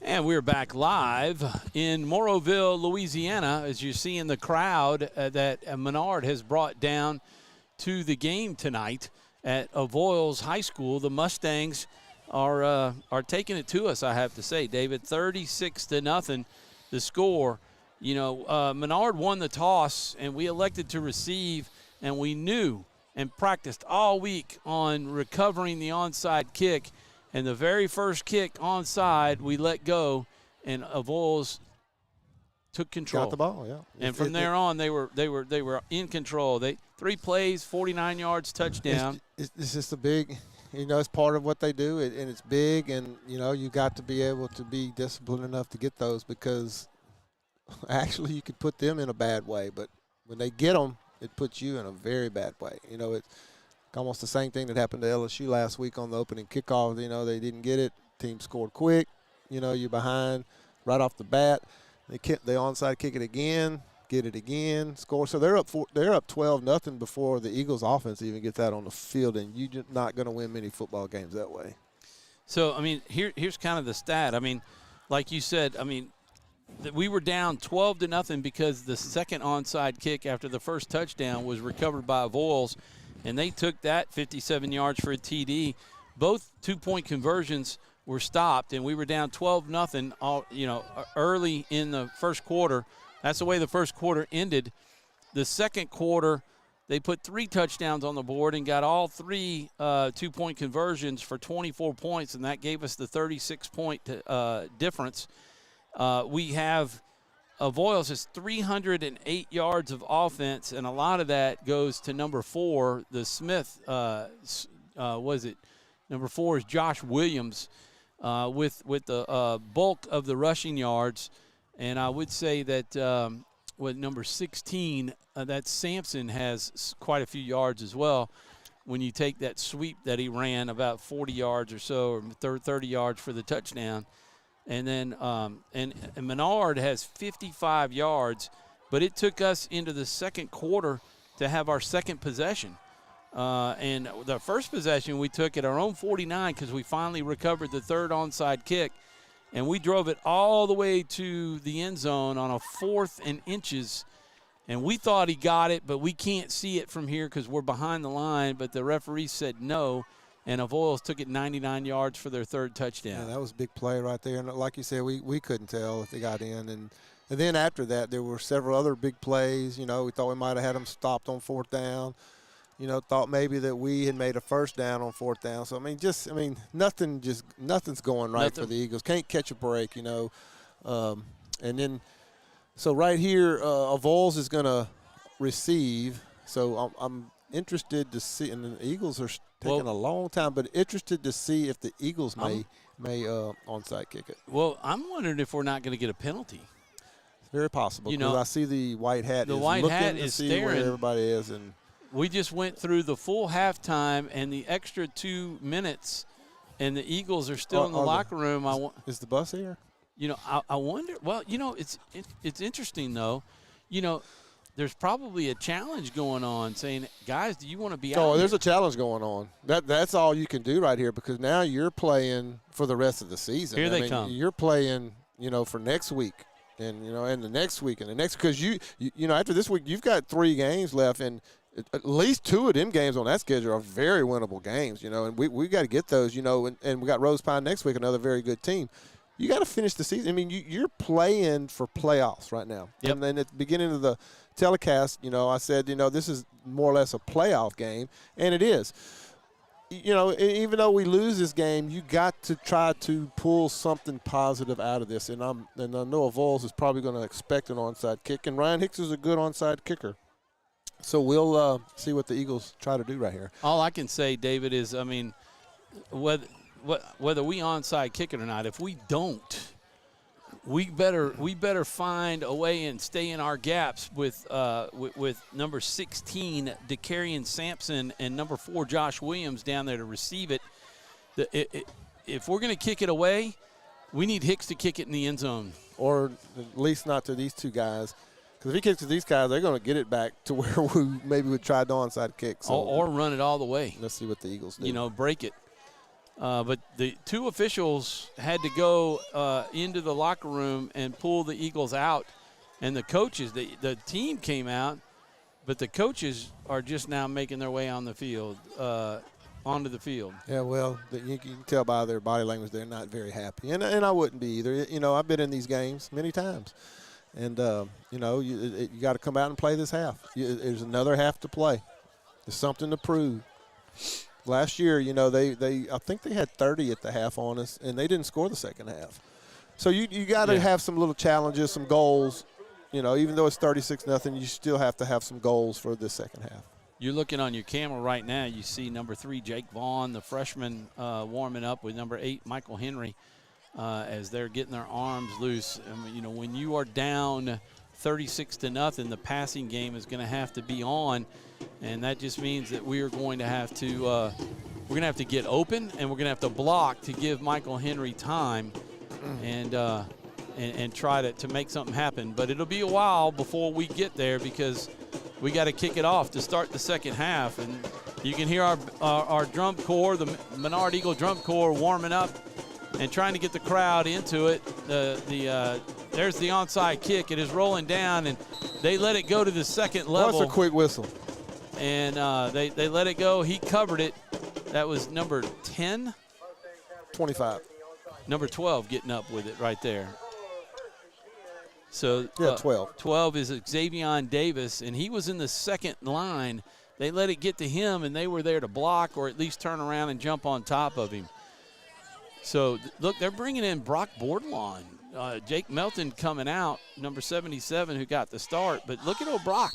And we're back live in Moroville, Louisiana, as you see in the crowd that Menard has brought down to the game tonight at Avoyelles High School. The Mustangs are taking it to us, I have to say, David. 36-0, the score. You know, Menard won the toss, and we elected to receive, and we knew and practiced all week on recovering the onside kick. And the very first kick onside, we let go, and Avoyelles took control. Got the ball, yeah. And from there on, they were in control. 3 plays, 49 yards, touchdown. It's just a big, you know, it's part of what they do, and it's big, and you know, you got to be able to be disciplined enough to get those, because actually you could put them in a bad way, but when they get them, it puts you in a very bad way. You know, it's almost the same thing that happened to LSU last week on the opening kickoff. You know, they didn't get it. Team scored quick. You know, you're behind right off the bat. They onside kick it again, get it again, score. So they're up 12-0 before the Eagles offense even gets out on the field, and you're not going to win many football games that way. So, I mean, here's kind of the stat. I mean, like you said, I mean, we were down 12-0 because the second onside kick after the first touchdown was recovered by Avoyelles, and they took that 57 yards for a TD. Both 2-point conversions were stopped, and we were down 12-0 all, you know, early in the first quarter. That's the way the first quarter ended. The second quarter, they put 3 touchdowns on the board and got all 3 2-point conversions for 24 points, and that gave us the 36-point difference. We have Avoyelles has 308 yards of offense, and a lot of that goes to number 4, the Smith. Number 4 is Josh Williams with the bulk of the rushing yards. And I would say that with number 16, that Sampson has quite a few yards as well. When you take that sweep that he ran, about 40 yards or so, or 30 yards for the touchdown. And then and Menard has 55 yards, but it took us into the second quarter to have our second possession. And the first possession we took at our own 49 because we finally recovered the third onside kick, and we drove it all the way to the end zone on a 4th and inches. And we thought he got it, but we can't see it from here because we're behind the line, but the referee said no. And Avoyelles took it 99 yards for their third touchdown. Yeah, that was a big play right there. And like you said, we couldn't tell if they got in. And then after that, there were several other big plays. You know, we thought we might have had them stopped on 4th down. You know, thought maybe that we had made a 1st down on 4th down. So, nothing's going right for the Eagles. Can't catch a break, you know. And then, so right here, Avoyelles is going to receive. So I'm interested to see, and the Eagles are taking a long time, but interested to see if the Eagles may onside kick it. Well, I'm wondering if we're not going to get a penalty. It's very possible. You know, I see the white hat. The white hat is staring. see where everybody is, and we just went through the full halftime and the extra 2 minutes, and the Eagles are still in the locker room. Is the bus here? You know, I wonder. Well, you know, it's interesting though. You know, there's probably a challenge going on saying, guys, do you want to be out? Oh, there's a challenge going on. That's all you can do right here, because now you're playing for the rest of the season. Here they come. You're playing, you know, for next week, and you know, and the next week, and the next, because you know, after this week, you've got 3 games left, and at least 2 of them games on that schedule are very winnable games, you know, and we got to get those, you know, and we got Rose Pine next week, another very good team. You got to finish the season. I mean, you're playing for playoffs right now. Yep. And then at the beginning of the telecast, you know, I said, you know, this is more or less a playoff game, and it is. You know, even though we lose this game, you got to try to pull something positive out of this. And I know Avoyelles is probably going to expect an onside kick, and Ryan Hicks is a good onside kicker. So we'll see what the Eagles try to do right here. All I can say, David, is, I mean, whether we onside kick it or not, if we don't, we better find a way and stay in our gaps with number 16 DeCarian Sampson and number 4 Josh Williams down there to receive it. If we're going to kick it away, we need Hicks to kick it in the end zone, or at least not to these 2 guys. Because if he kicks to these guys, they're going to get it back to where we maybe would try the onside kick. So or run it all the way. Let's see what the Eagles do. You know, break it. But the two officials had to go into the locker room and pull the Eagles out. And the coaches, the team came out, but the coaches are just now making their way on the field, onto the field. Yeah, well, you can tell by their body language they're not very happy. And I wouldn't be either. You know, I've been in these games many times. And, you know, you got to come out and play this half. There's another half to play. There's something to prove. Last year, you know, I think they had 30 at the half on us, and they didn't score the second half. So you got to have some little challenges, some goals. You know, even though it's 36-0, you still have to have some goals for this second half. You're looking on your camera right now. You see number 3, Jake Vaughn, the freshman, warming up with number 8, Michael Henry, as they're getting their arms loose. You know, when you are down 36-0, the passing game is going to have to be on, and that just means that we are going to have to get open, and we're going to have to block to give Michael Henry time, and try to make something happen. But it'll be a while before we get there because we got to kick it off to start the second half. And you can hear our drum corps, the Menard Eagle drum corps, warming up and trying to get the crowd into it. There's the onside kick. It is rolling down, and they let it go to the second level. That's a quick whistle. And they let it go. He covered it. That was number 10? 25. Number 12 getting up with it right there. So 12. 12 is Xavier Davis, and he was in the second line. They let it get to him, and they were there to block or at least turn around and jump on top of him. So, look, they're bringing in Brock Bordelon. Jake Melton coming out, number 77, who got the start. But look at old Brock.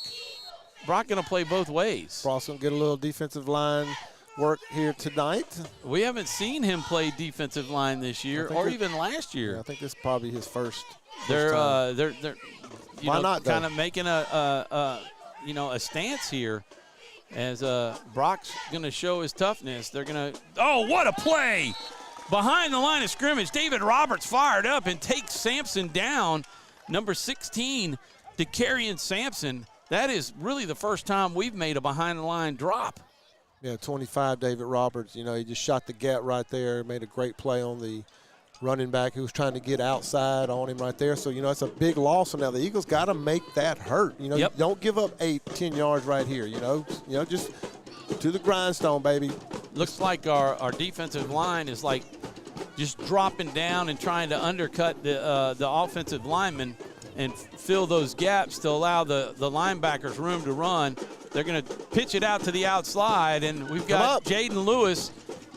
Brock going to play both ways. Brock's going to get a little defensive line work here tonight. We haven't seen him play defensive line this year or even last year. Yeah, I think this is probably his first. They're Why not, kind of making a stance here as Brock's going to show his toughness. They're going to – oh, what a play! Behind the line of scrimmage, David Roberts fired up and takes Sampson down. Number 16, DeCarrion Sampson. That is really the first time we've made a behind-the-line drop. Yeah, 25, David Roberts. You know, he just shot the gap right there, made a great play on the running back who was trying to get outside on him right there. So, you know, it's a big loss. So now the Eagles got to make that hurt. You know, you don't give up 8-10 yards right here, you know, just to the grindstone, baby. Looks like our defensive line is like just dropping down and trying to undercut the offensive linemen and fill those gaps to allow the linebackers room to run. They're going to pitch it out to the outside, and we've got Jaden Lewis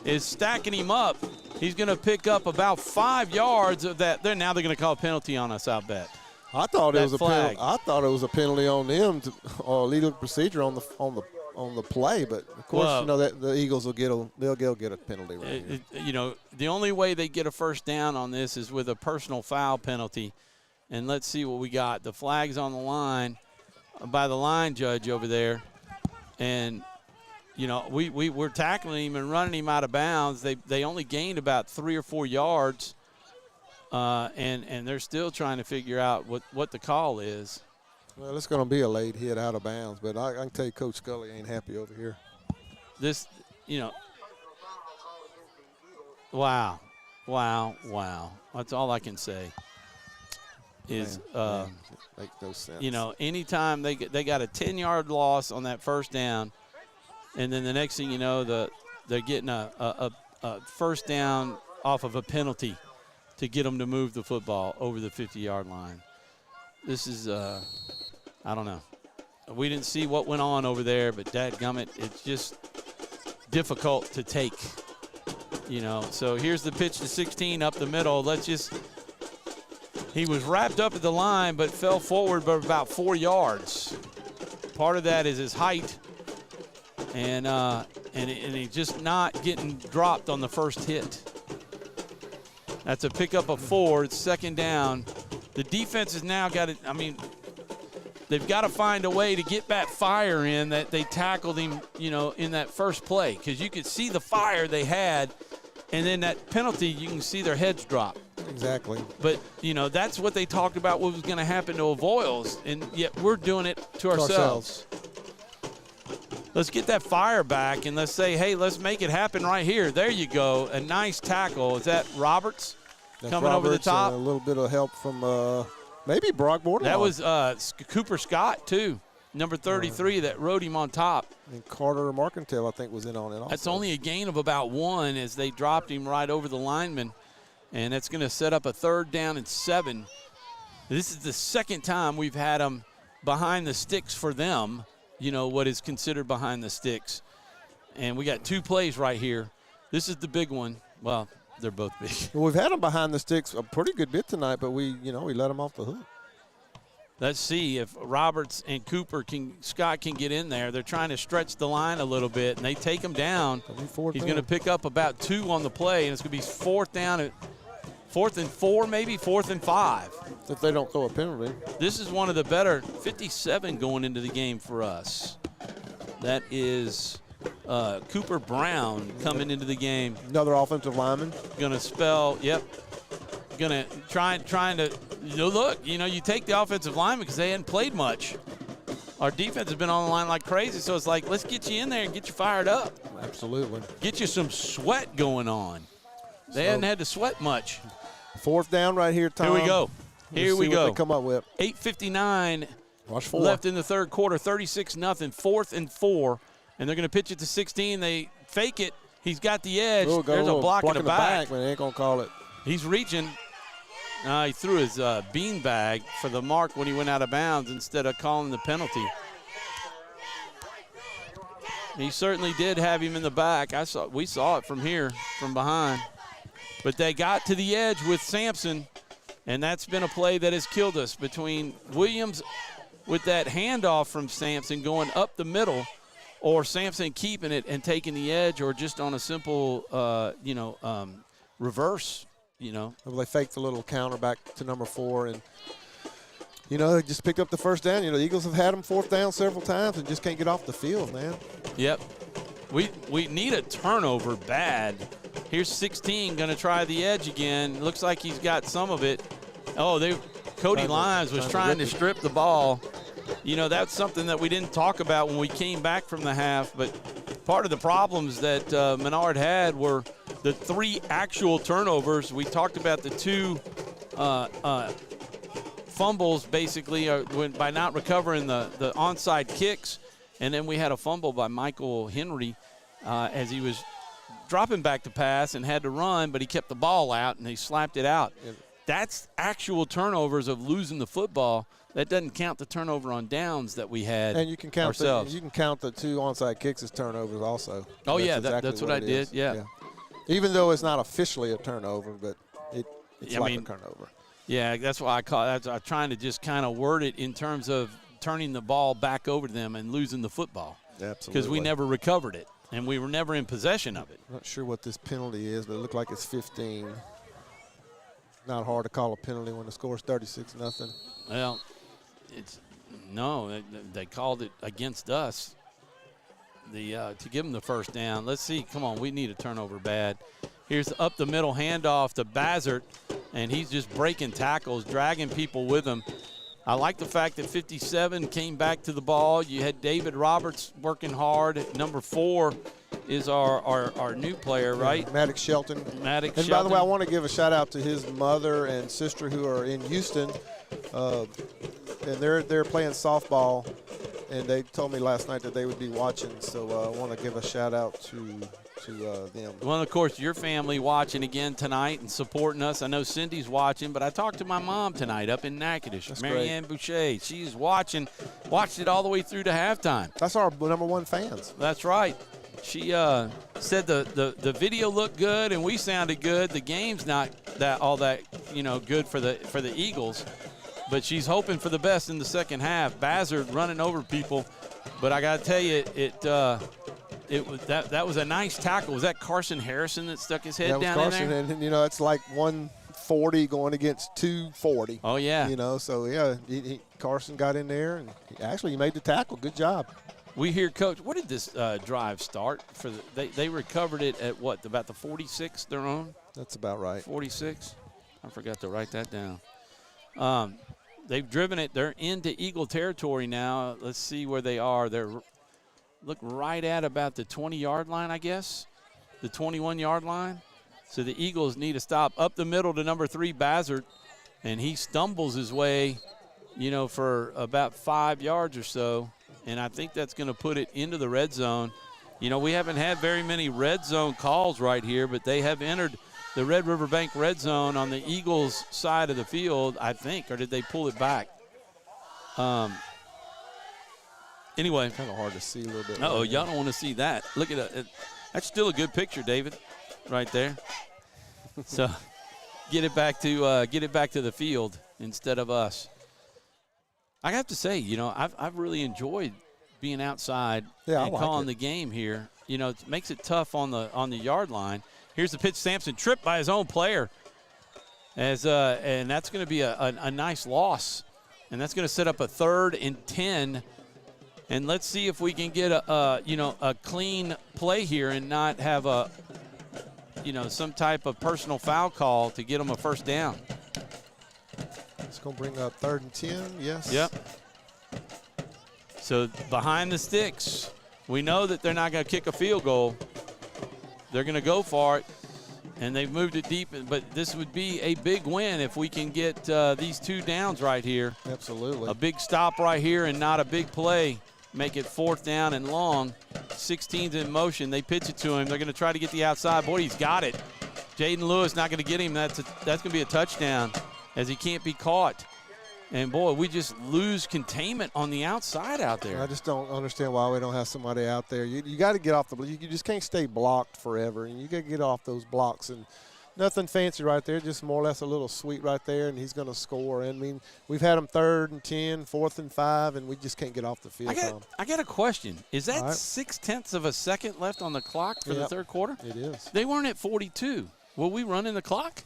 is stacking him up. He's going to pick up about 5 yards of that. Now they're going to call a penalty on us, I'll bet. I thought it was a penalty. I thought it was a penalty on them or legal procedure on the play, but of course, you know that the Eagles will get a penalty right here. You know, the only way they get a first down on this is with a personal foul penalty. And let's see what we got. The flag's on the line by the line judge over there. And, you know, we're tackling him and running him out of bounds. They only gained about 3 or 4 yards, and they're still trying to figure out what the call is. Well, it's going to be a late hit out of bounds, but I can tell you Coach Scully ain't happy over here. This, you know, wow. That's all I can say. Is makes no sense. You know, anytime they got a 10-yard loss on that first down, and then the next thing you know, they're getting a first down off of a penalty to get them to move the football over the 50-yard line. This is I don't know. We didn't see what went on over there, but dadgummit, it's just difficult to take. You know, so here's the pitch to 16 up the middle. He was wrapped up at the line but fell forward by about 4 yards. Part of that is his height, and he's just not getting dropped on the first hit. That's a pickup of 4. It's second down. The defense has now got it. I mean, they've got to find a way to get that fire in that they tackled him, you know, in that first play, because you could see the fire they had, and then that penalty, you can see their heads drop. Exactly. But, you know, that's what they talked about what was going to happen to Avoyelles, and yet we're doing it to ourselves. let's get that fire back and let's say, hey, let's make it happen right here. There you go. A nice tackle. Is that Roberts coming over the top? A little bit of help from maybe Brock Bordelon. That was Cooper Scott, too, number 33, that rode him on top. And Carter Marcantel, I think, was in on it also. That's only a gain of about 1 as they dropped him right over the lineman. And that's going to set up a 3rd down and 7. This is the second time we've had them behind the sticks for them, you know, what is considered behind the sticks. And we got 2 plays right here. This is the big one. Well, they're both big. Well, we've had them behind the sticks a pretty good bit tonight, but we let them off the hook. Let's see if Roberts and Scott can get in there. They're trying to stretch the line a little bit, and they take him down. He's going to pick up about 2 on the play, and it's going to be 4th down at 4th and 4, maybe 4th and 5. If they don't throw a penalty. This is one of the better 57 going into the game for us. That is Cooper Brown coming into the game. Another offensive lineman. Going to spell, yep. Going to trying to, look, you take the offensive lineman because they hadn't played much. Our defense has been on the line like crazy, so it's like, let's get you in there and get you fired up. Absolutely. Get you some sweat going on. They hadn't had to sweat much. 4th down right here, Tom. Here we go. Here we go. What they come up with. 8:59 left in the 3rd quarter, 36-0, 4th and 4. And they're going to pitch it to 16. They fake it. He's got the edge. There's a block in the back. Man, they ain't going to call it. He's reaching. He threw his bean bag for the mark when he went out of bounds instead of calling the penalty. He certainly did have him in the back. We saw it from here, from behind. But they got to the edge with Sampson, and that's been a play that has killed us between Williams with that handoff from Sampson going up the middle, or Sampson keeping it and taking the edge, or just on a simple, reverse. Well, they faked the little counter back to number 4, and they just picked up the 1st down. The Eagles have had them 4th down several times and just can't get off the field, man. Yep. We need a turnover bad. Here's 16 going to try the edge again. Looks like he's got some of it. Cody Lyons was trying to strip the ball. That's something that we didn't talk about when we came back from the half, but part of the problems that Menard had were the 3 actual turnovers. We talked about the 2 fumbles, basically, by not recovering the onside kicks, and then we had a fumble by Michael Henry as he was dropping back to pass and had to run, but he kept the ball out and he slapped it out. That's actual turnovers of losing the football. That doesn't count the turnover on downs that we had. And you can count ourselves. You can count the 2 onside kicks as turnovers also. Oh, that's what I did. Yeah. Even though it's not officially a turnover, but it's a turnover. Yeah, that's why I'm trying to just kind of word it in terms of turning the ball back over to them and losing the football. Absolutely. Because we never recovered it, and we were never in possession of it. I'm not sure what this penalty is, but it looked like it's 15. Not hard to call a penalty when the score is 36-0. Well, they called it against us. To give them the 1st down. Let's see. Come on, we need a turnover bad. Here's up the middle handoff to Bazard, and he's just breaking tackles, dragging people with him. I like the fact that 57 came back to the ball. You had David Roberts working hard. Number 4 is our new player, right? Maddox Shelton. And by the way, I want to give a shout out to his mother and sister who are in Houston, and they're playing softball, and they told me last night that they would be watching. So I want to give a shout out to them. Well, of course, your family watching again tonight and supporting us. I know Cindy's watching, but I talked to my mom tonight up in Natchitoches, Marianne Boucher. She's watched it all the way through to halftime. That's our number 1 fans. That's right. She said the video looked good and we sounded good. The game's not all that good for the Eagles, but she's hoping for the best in the second half. Bazard running over people, but I got to tell you, that was a nice tackle. Was that Carson Harrison that stuck his head down Carson, in there? And it's like 140 going against 240. Oh yeah. So yeah, Carson got in there and he made the tackle. Good job. We hear, Coach, what did this drive start? They recovered it at what, about the 46 they're on? That's about right. 46? I forgot to write that down. They've driven it. They're into Eagle territory now. Let's see where they are. They're look right at about the 20-yard line, I guess, the 21-yard line. So the Eagles need to stop up the middle to number 3, Bazard, and he stumbles his way, you know, for about 5 yards or so, and I think that's going to put it into the red zone. You know, we haven't had very many red zone calls right here, but they have entered the Red River Bank red zone on the Eagles side of the field, I think, or did they pull it back? Anyway. Kind of hard to see a little bit. Uh-oh, y'all don't want to see that. Look at it. That's still a good picture, David, right there. So get it back to the field instead of us. I have to say, you know, I've really enjoyed being outside and calling the game here. You know, it makes it tough on the yard line. Here's the pitch. Sampson tripped by his own player, and that's going to be a nice loss, and that's going to set up a 3rd and 10. And let's see if we can get a clean play here and not have some type of personal foul call to get them a first down. It's going to bring up 3rd and 10. Yes. Yep. So behind the sticks, we know that they're not going to kick a field goal. They're going to go for it, and they've moved it deep. But this would be a big win if we can get these 2 downs right here. Absolutely. A big stop right here and not a big play. Make it 4th down and long. 16's in motion. They pitch it to him. They're going to try to get the outside. Boy, he's got it. Jaden Lewis not going to get him. That's going to be a touchdown as he can't be caught. And, boy, we just lose containment on the outside out there. I just don't understand why we don't have somebody out there. You got to get off you just can't stay blocked forever. And you got to get off those blocks. And nothing fancy right there, just more or less a little sweet right there, and he's going to score. And, I mean, we've had him 3rd and 10, 4th and 5, and we just can't get off the field. I got a question. Is that 0.6 of a second left on the clock for the 3rd quarter? It is. They weren't at 42. Will we run in the clock?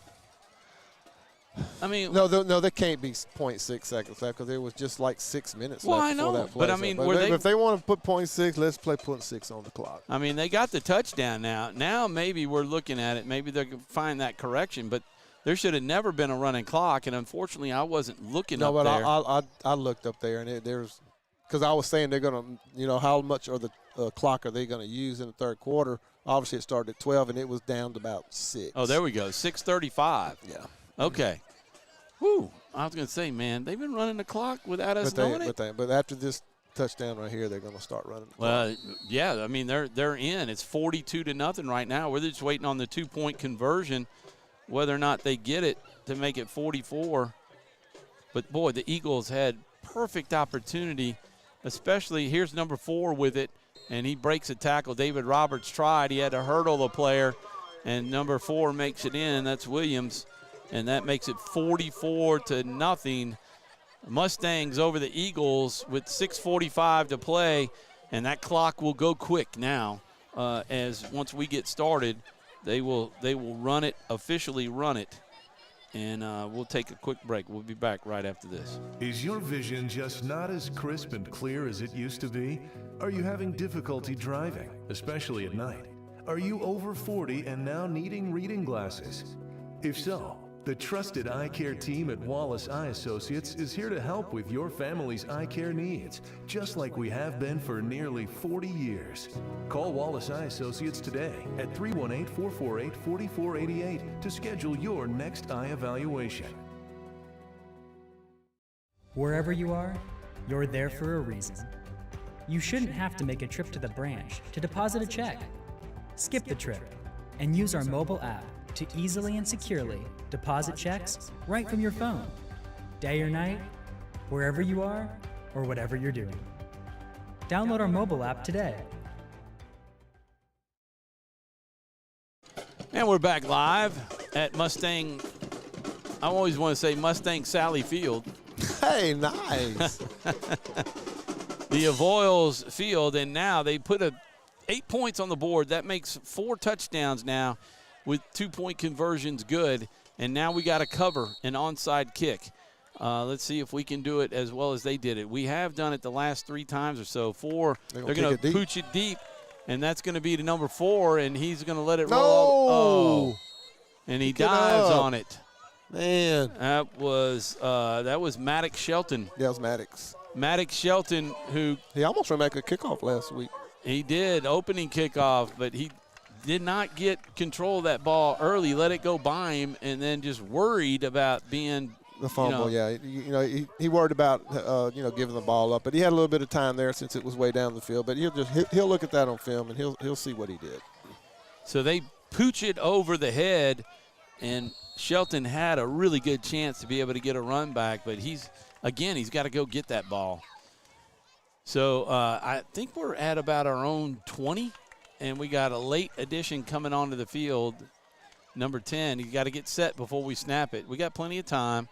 I mean, no, there can't be 0.6 seconds left because there was just like 6 minutes left. Well, I know, that play. but I mean, if they want to put 0.6, let's play 0.6 on the clock. I mean, they got the touchdown now. Now maybe we're looking at it. Maybe they can find that correction, but there should have never been a running clock, and unfortunately, I wasn't looking up there. No, but I looked up there, and there's because I was saying they're going to, how much of the clock are they going to use in the 3rd quarter? Obviously, it started at 12, and it was down to about 6. Oh, there we go, 6:35. Yeah. Okay. Whew. I was going to say, man, they've been running the clock without us knowing it. But after this touchdown right here, they're going to start running the clock. Well, yeah, I mean, they're in. It's 42-0 right now. We're just waiting on the 2-point conversion, whether or not they get it to make it 44. But, boy, the Eagles had perfect opportunity, especially here's number 4 with it, and he breaks a tackle. David Roberts tried. He had to hurdle the player, and number 4 makes it in. That's Williams. And that makes it 44-0. Mustangs over the Eagles with 6:45 to play, and that clock will go quick now. As once we get started, they will officially run it, and we'll take a quick break. We'll be back right after this. Is your vision just not as crisp and clear as it used to be? Are you having difficulty driving, especially at night? Are you over 40 and now needing reading glasses? If so, the trusted eye care team at Wallace Eye Associates is here to help with your family's eye care needs, just like we have been for nearly 40 years. Call Wallace Eye Associates today at 318-448-4488 to schedule your next eye evaluation. Wherever you are, you're there for a reason. You shouldn't have to make a trip to the branch to deposit a check. Skip the trip and use our mobile app to easily and securely deposit checks right from your phone, day or night, wherever you are or whatever you're doing. Download our mobile app today. And we're back live at Mustang. I always want to say Mustang Sally Field. Hey, nice. The Avoyelles Field, and now they put 8 points on the board. That makes 4 touchdowns now with 2-point conversions good. And now we got to cover an onside kick. Let's see if we can do it as well as they did it. We have done it the last 3 times or so. 4, they're going to pooch it deep, and that's going to be to number 4, and he's going to let it roll. Oh, and he dives on it. Man. That was Maddox Shelton. Yeah, it was Maddox. Maddox Shelton, who he almost ran back a kickoff last week. He did, opening kickoff, but he did not get control of that ball early, let it go by him, and then just worried about being the fumble. He worried about giving the ball up, but he had a little bit of time there since it was way down the field. But he'll look at that on film and he'll see what he did. So they pooch it over the head, and Shelton had a really good chance to be able to get a run back, but he's got to go get that ball. So I think we're at about our own 20, and we got a late addition coming onto the field, number 10. He's got to get set before we snap it. We got plenty of time.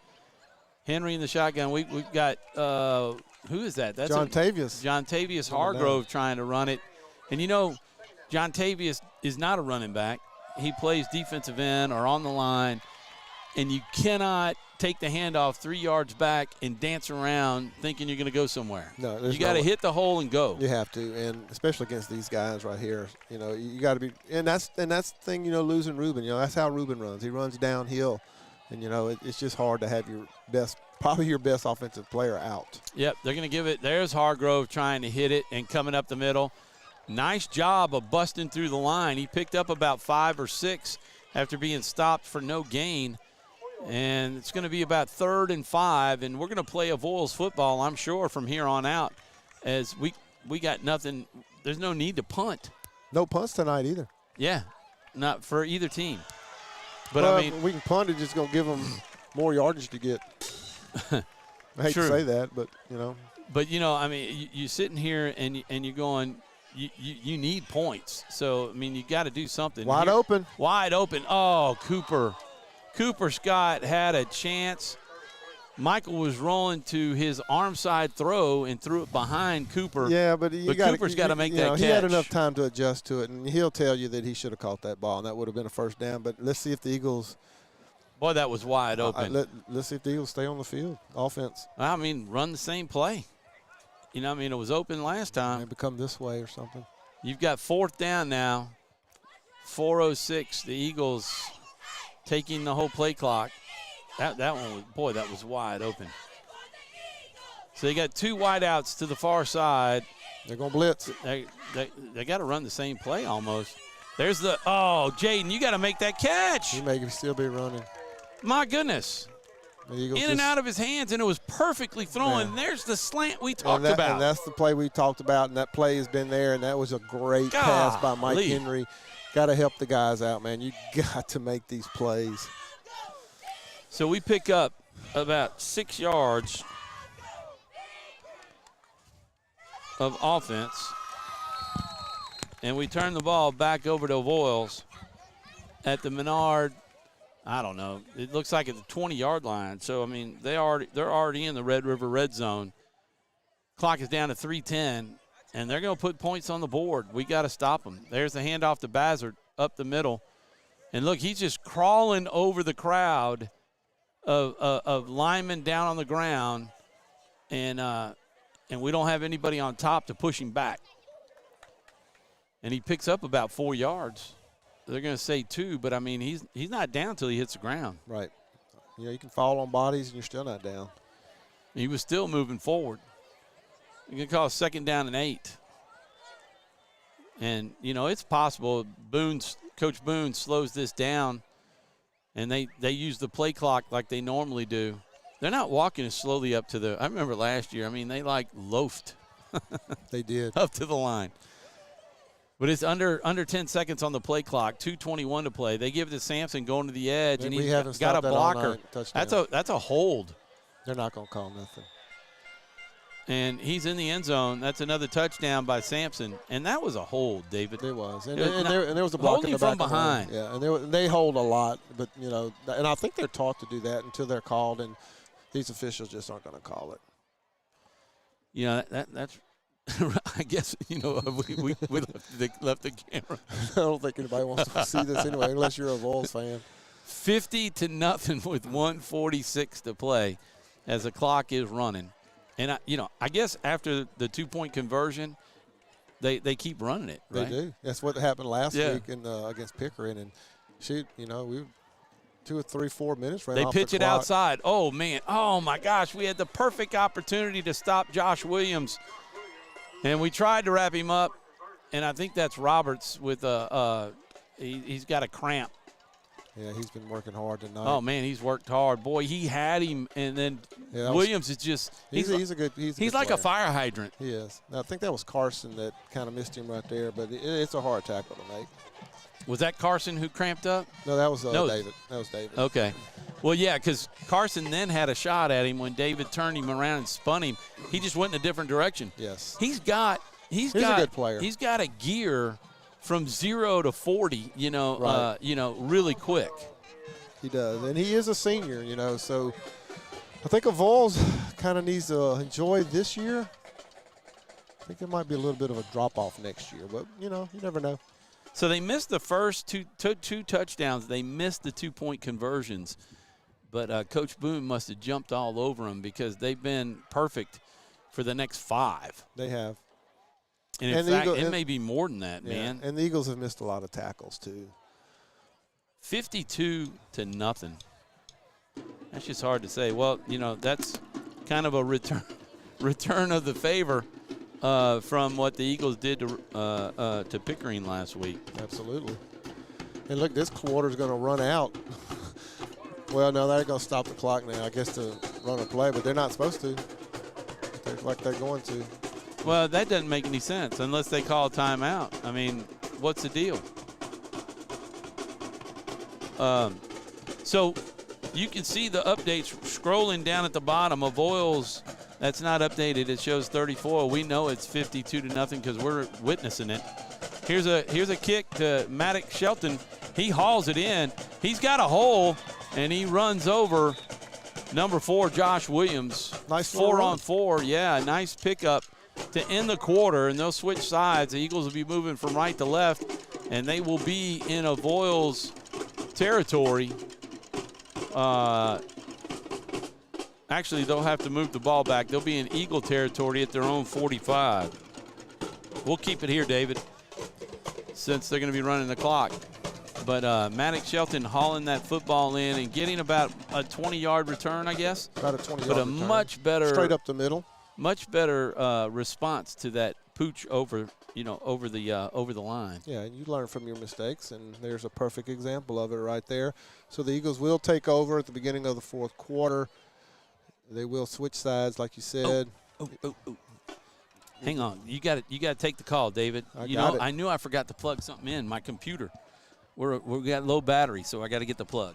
Henry in the shotgun. We've got who is that? That's John Tavius. John Tavius Hargrove trying to run it. And, John Tavius is not a running back. He plays defensive end or on the line, and you cannot take the handoff 3 yards back and dance around thinking you're going to go somewhere. No, you got to hit the hole and go. You have to, and especially against these guys right here. You got to be, and that's the thing. Losing Ruben. That's how Ruben runs. He runs downhill, and it's just hard to have probably your best offensive player out. Yep, they're going to give it. There's Hargrove trying to hit it and coming up the middle. Nice job of busting through the line. He picked up about 5 or 6 after being stopped for no gain. And it's going to be about 3rd and 5, and we're going to play Avoyelles football, I'm sure, from here on out, as we got nothing. There's no need to punt. No punts tonight either. Yeah, not for either team. But, we can punt it, just going to give them more yardage to get. I hate to say that, but, But, you're sitting here and you're going – You need points. So, you got to do something. Wide open. Wide open. Oh, Cooper Scott had a chance. Michael was rolling to his arm side throw and threw it behind Cooper. Yeah, but Cooper's got to make that catch. He had enough time to adjust to it, and he'll tell you that he should have caught that ball, and that would have been a first down. But let's see if the Eagles – Boy, that was wide open. Let's see if the Eagles stay on the field, offense. Run the same play. It was open last time. Maybe come this way or something. You've got 4th down now. 4:06. The Eagles taking the whole play clock. That one, that was wide open. So they got 2 wideouts to the far side. They're going to blitz. They got to run the same play almost. There's Jaden, you got to make that catch. He may still be running. My goodness. In and out of his hands, and it was perfectly thrown. Yeah. There's the slant we talked about. And that's the play we talked about, and that play has been there, and that was a great pass by Mike Henry. Got to help the guys out, man. You got to make these plays. So we pick up about 6 yards of offense, and we turn the ball back over to Avoyelles at the Menard. I don't know. It looks like at the 20-yard line. So, they're already in the Red River red zone. Clock is down to 3:10, and they're going to put points on the board. We got to stop them. There's the handoff to Bazard up the middle. And, look, he's just crawling over the crowd of linemen down on the ground, and we don't have anybody on top to push him back. And he picks up about 4 yards. They're going to say 2, but, he's not down until he hits the ground. Right. You can fall on bodies and you're still not down. He was still moving forward. You're going to call a 2nd down and 8. And, it's possible Coach Boone slows this down, and they use the play clock like they normally do. They're not walking as slowly up to I remember last year, they loafed. They did. Up to the line. But it's under 10 seconds on the play clock, 2:21 to play. They give it to Sampson going to the edge, and he's got a blocker. That's a hold. They're not going to call nothing. And he's in the end zone. That's another touchdown by Sampson. And that was a hold, David. It was. And there was a block in the back from behind. Yeah, and they hold a lot. But, and I think they're taught to do that until they're called, and these officials just aren't going to call it. That's – I guess, we left the camera. I don't think anybody wants to see this anyway, unless you're a Vols fan. 50-0 with 1:46 to play as the clock is running. And, I guess after the 2-point conversion, they keep running it, right? They do. That's what happened last week against Pickering. And, we were 2 or 3, 4 minutes right off the clock. They pitch it outside. Oh, man. Oh, my gosh. We had the perfect opportunity to stop Josh Williams. And we tried to wrap him up, And I think that's Roberts with he's got a cramp. Yeah, he's been working hard tonight. Oh man, he's worked hard. Boy, he had him, and then Williams is just he's a good like player. a fire hydrant. He is. Now, I think that was Carson that kind of missed him right there, but it's a hard tackle to make. Was that Carson who cramped up? No, that was David. That was David. Okay. Well, yeah, because Carson then had a shot at him when David turned him around and spun him. He just went in a different direction. Yes. He's a good player. He's got a gear from 0 to 40, Right. Really quick. He does, and he is a senior, so I think Avoyelles kind of needs to enjoy this year. I think there might be a little bit of a drop-off next year, but, you never know. So they missed the first two touchdowns. They missed the 2-point conversions. But Coach Boone must have jumped all over them because they've been perfect for the next 5. They have. And in fact, it may be more than that, man. And the Eagles have missed a lot of tackles, too. 52-0. That's just hard to say. Well, that's kind of a return of the favor from what the Eagles did to Pickering last week. Absolutely. And look, this quarter's going to run out. Well, no, they're going to stop the clock now, I guess, to run a play, but they're not supposed to. They're going to. Well, that doesn't make any sense unless they call a timeout. I mean, what's the deal? So you can see the updates scrolling down at the bottom. Avoyelles, that's not updated. It shows 34. We know it's 52-0 because we're witnessing it. Here's a kick to Maddox Shelton. He hauls it in. He's got a hole, and he runs over number 4, Josh Williams. Nice 4-on-4. Yeah, nice pickup to end the quarter, and they'll switch sides. The Eagles will be moving from right to left, and they will be in Avoyelles territory. Actually, they'll have to move the ball back. They'll be in Eagle territory at their own 45. We'll keep it here, David, since they're going to be running the clock. But Maddox Shelton hauling that football in and getting about a 20-yard return, I guess. About a 20-yard return. But a much better. Straight up the middle. Much better response to that pooch over the line. Yeah, and you learn from your mistakes, and there's a perfect example of it right there. So the Eagles will take over at the beginning of the fourth quarter. They will switch sides, like you said. Oh. Hang on, you got to take the call, David. I knew I forgot to plug something in my computer. We got low battery, so I got to get the plug.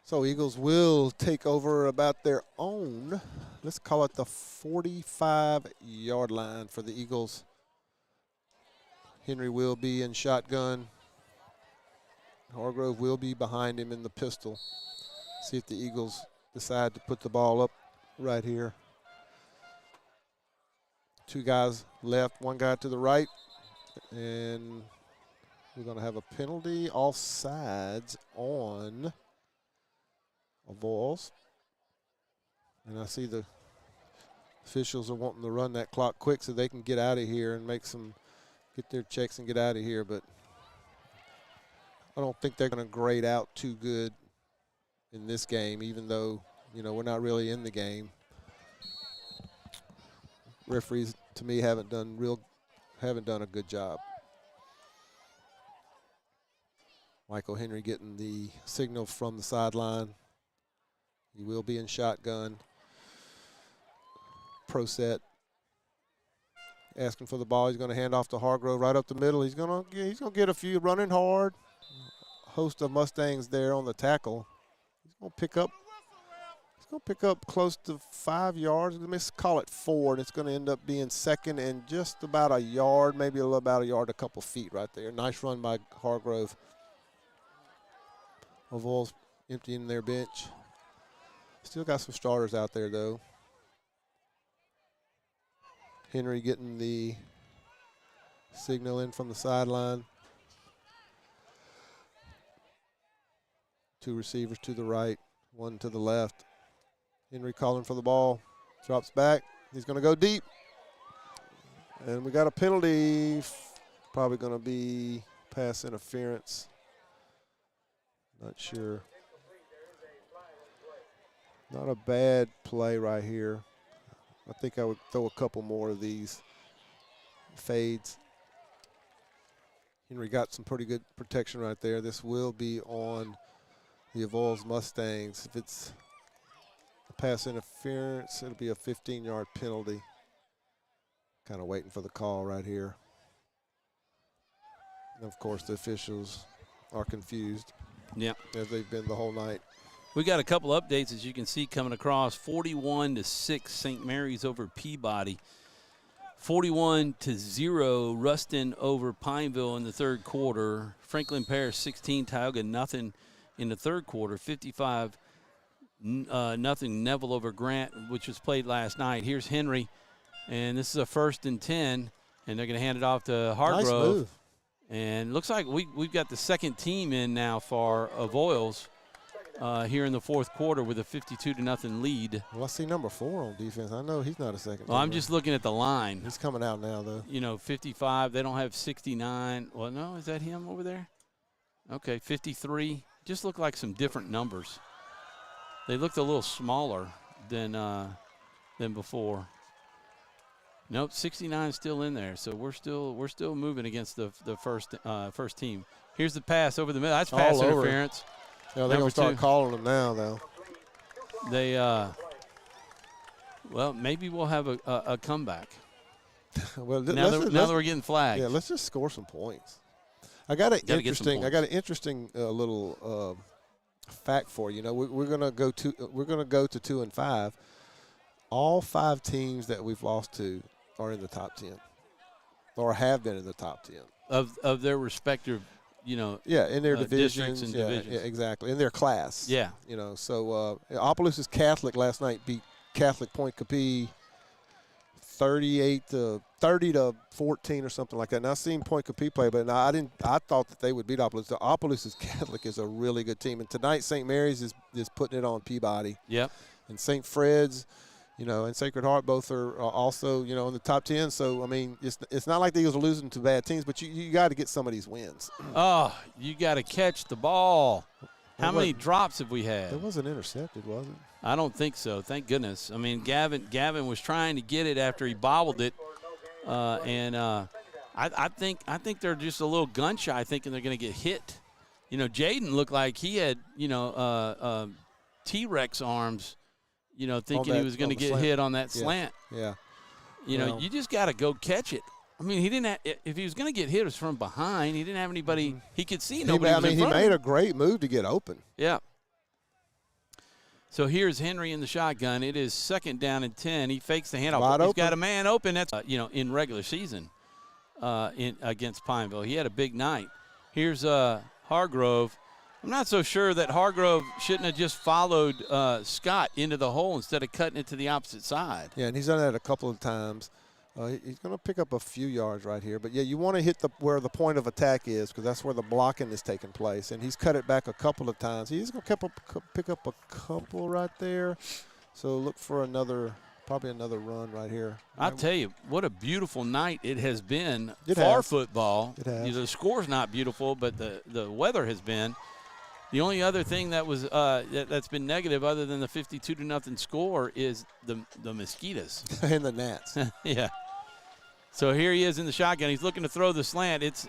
So Eagles will take over about their own, let's call it the 45-yard line for the Eagles. Henry will be in shotgun. Hargrove will be behind him in the pistol. See if the Eagles decide to put the ball up right here. 2 guys left, 1 guy to the right. And we're going to have a penalty offsides on Avoyelles. And I see the officials are wanting to run that clock quick so they can get out of here and get their checks and get out of here. But I don't think they're going to grade out too good in this game, even though, we're not really in the game. Referees, to me, haven't done a good job. Michael Henry getting the signal from the sideline. He will be in shotgun. Pro set. Asking for the ball. He's going to hand off to Hargrove right up the middle. He's going to get a few running hard. Host of Mustangs there on the tackle. He's going to pick up close to 5 yards. Let's call it 4, and it's going to end up being second and just about a yard, maybe about a yard, a couple feet right there. Nice run by Hargrove. Avoyelles emptying their bench. Still got some starters out there, though. Henry getting the signal in from the sideline. 2 receivers to the right, 1 to the left. Henry calling for the ball. Drops back. He's going to go deep. And we got a penalty. Probably going to be pass interference. Not sure. Not a bad play right here. I think I would throw a couple more of these. fades. Henry got some pretty good protection right there. This will be on the Avoyelles Mustangs. If it's a pass interference, it'll be a 15-yard penalty. Kind of waiting for the call right here. And of course, the officials are confused. Yeah, as they've been the whole night. We got a couple updates, as you can see, coming across. 41-6, St. Mary's over Peabody. 41-0, Ruston over Pineville in the third quarter. Franklin Parish 16, Tioga nothing in the third quarter. 55-0 Neville over Grant, which was played last night. Here's Henry, and this is a 1st and 10, and they're going to hand it off to Hargrove. Nice move. And looks like we've got the second team in now for Avoyelles here in the fourth quarter with a 52-0 lead. Well, I see number 4 on defense. I know he's not a second. Well, I'm just looking at the line. He's coming out now, though. 55. They don't have 69. Well, no, is that him over there? Okay, 53. Just look like some different numbers. They looked a little smaller than before. Nope, 69 is still in there, so we're still moving against the first team. Here's the pass over the middle. That's pass interference. Yeah, they're gonna start calling them now, though. They well, maybe we'll have a comeback. Well, now that we're getting flagged. Yeah, let's just score some points. I got an interesting little fact for you. You know, we're gonna go to 2 and 5. All 5 teams that we've lost to are in the top 10, or have been in the top 10 of their respective, in their divisions, districts and divisions. Yeah, exactly, in their class. Yeah, so Opelousas Catholic last night beat Catholic Point Capee 30 to 14 or something like that. Now I've seen Point Capee play, but I thought that they would beat Opelousas. Opelousas Catholic is a really good team, and tonight St. Mary's is putting it on Peabody. Yep, and St. Fred's. And Sacred Heart both are also, in the top 10. So, I mean, it's not like the Eagles are losing to bad teams, but you got to get some of these wins. Oh, you got to catch the ball. How many drops have we had? It wasn't intercepted, was it? I don't think so. Thank goodness. I mean, Gavin was trying to get it after he bobbled it, I think they're just a little gun shy, thinking they're going to get hit. Jaden looked like he had T-Rex arms. Thinking he was going to get hit on that slant. Yeah. You just got to go catch it. I mean, he didn't if he was going to get hit, it was from behind. He didn't have anybody he could see. Nobody was in front of him. He made a great move to get open. Yeah. So here's Henry in the shotgun. It is 2nd down and 10. He fakes the handoff. He's got a man open. That's in regular season against Pineville. He had a big night. Here's Hargrove. I'm not so sure that Hargrove shouldn't have just followed Scott into the hole instead of cutting it to the opposite side. Yeah, and he's done that a couple of times. He's going to pick up a few yards right here. But, yeah, you want to hit where the point of attack is, because that's where the blocking is taking place. And he's cut it back a couple of times. He's going to pick up a couple right there. So look for probably another run right here. I'll tell you, what a beautiful night it has been football. It has. The score's not beautiful, but the weather has been. The only other thing that was that's been negative, other than the 52-0 score, is the mosquitoes and the gnats. Yeah. So here he is in the shotgun. He's looking to throw the slant. It's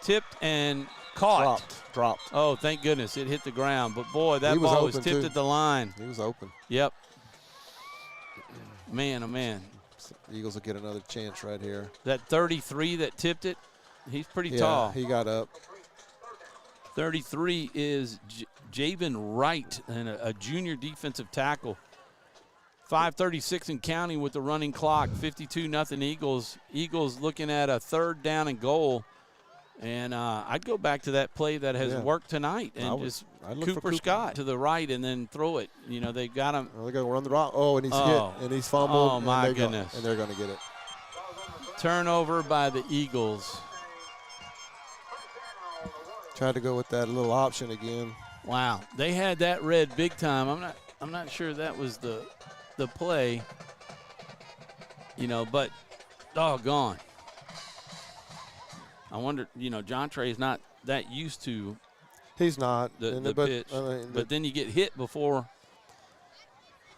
tipped and caught. Dropped. Oh, thank goodness it hit the ground. But boy, that ball was tipped at the line. He was open. Yep. Man, oh man. The Eagles will get another chance right here. That 33 that tipped it, he's pretty tall. He got up. 33 is Javen Wright, and a junior defensive tackle. 5:36 and counting with the running clock. 52-0 Eagles. Eagles looking at a 3rd down and goal. And I'd go back to that play that has worked tonight and just Cooper Scott to the right and then throw it. They've got him. They're going to run the rock. Oh, and he's hit, and he's fumbled. Oh, my goodness. And they're going to get it. Turnover by the Eagles. Tried to go with that little option again. Wow, they had that red big time. I'm not sure that was the play. But doggone. I wonder. John Trey's not that used to. He's not the pitch. But then you get hit before.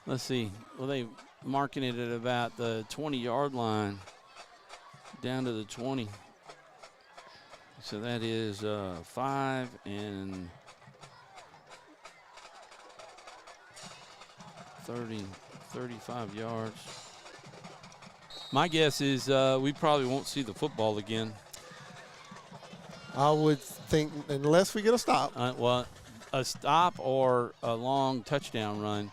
Let's see. Well, they marking it at about the 20-yard line. down to the 20. So that is 5 and 30, 35 yards. My guess is we probably won't see the football again. I would think unless we get a stop. Well, a stop or a long touchdown run.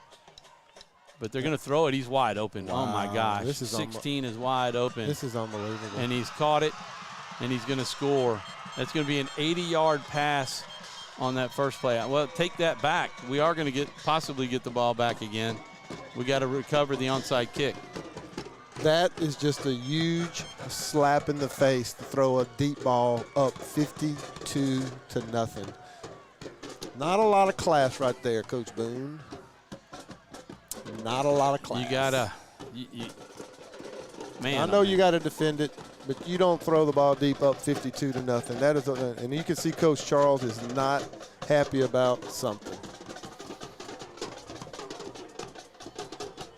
But they're going to throw it. He's wide open. Wow. Oh, my gosh. This is 16 is wide open. This is unbelievable. And he's caught it, and he's going to score. That's going to be an 80-yard pass on that first play. Well, take that back. We are going to possibly get the ball back again. We got to recover the onside kick. That is just a huge slap in the face to throw a deep ball up 52-0. Not a lot of class right there, Coach Boone. Not a lot of class. You gotta, man. I know you got to defend it, but you don't throw the ball deep up 52-0. That is, and you can see Coach Charles is not happy about something.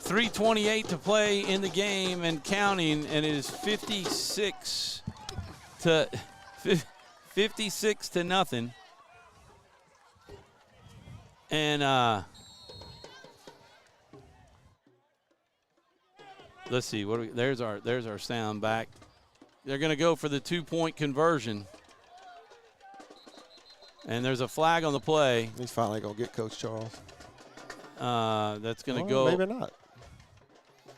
3:28 to play in the game and counting, and it is 56 to 0. And let's see. There's our sound back. They're going to go for the 2-point conversion. And there's a flag on the play. He's finally going to get Coach Charles. That's going to go. Maybe not.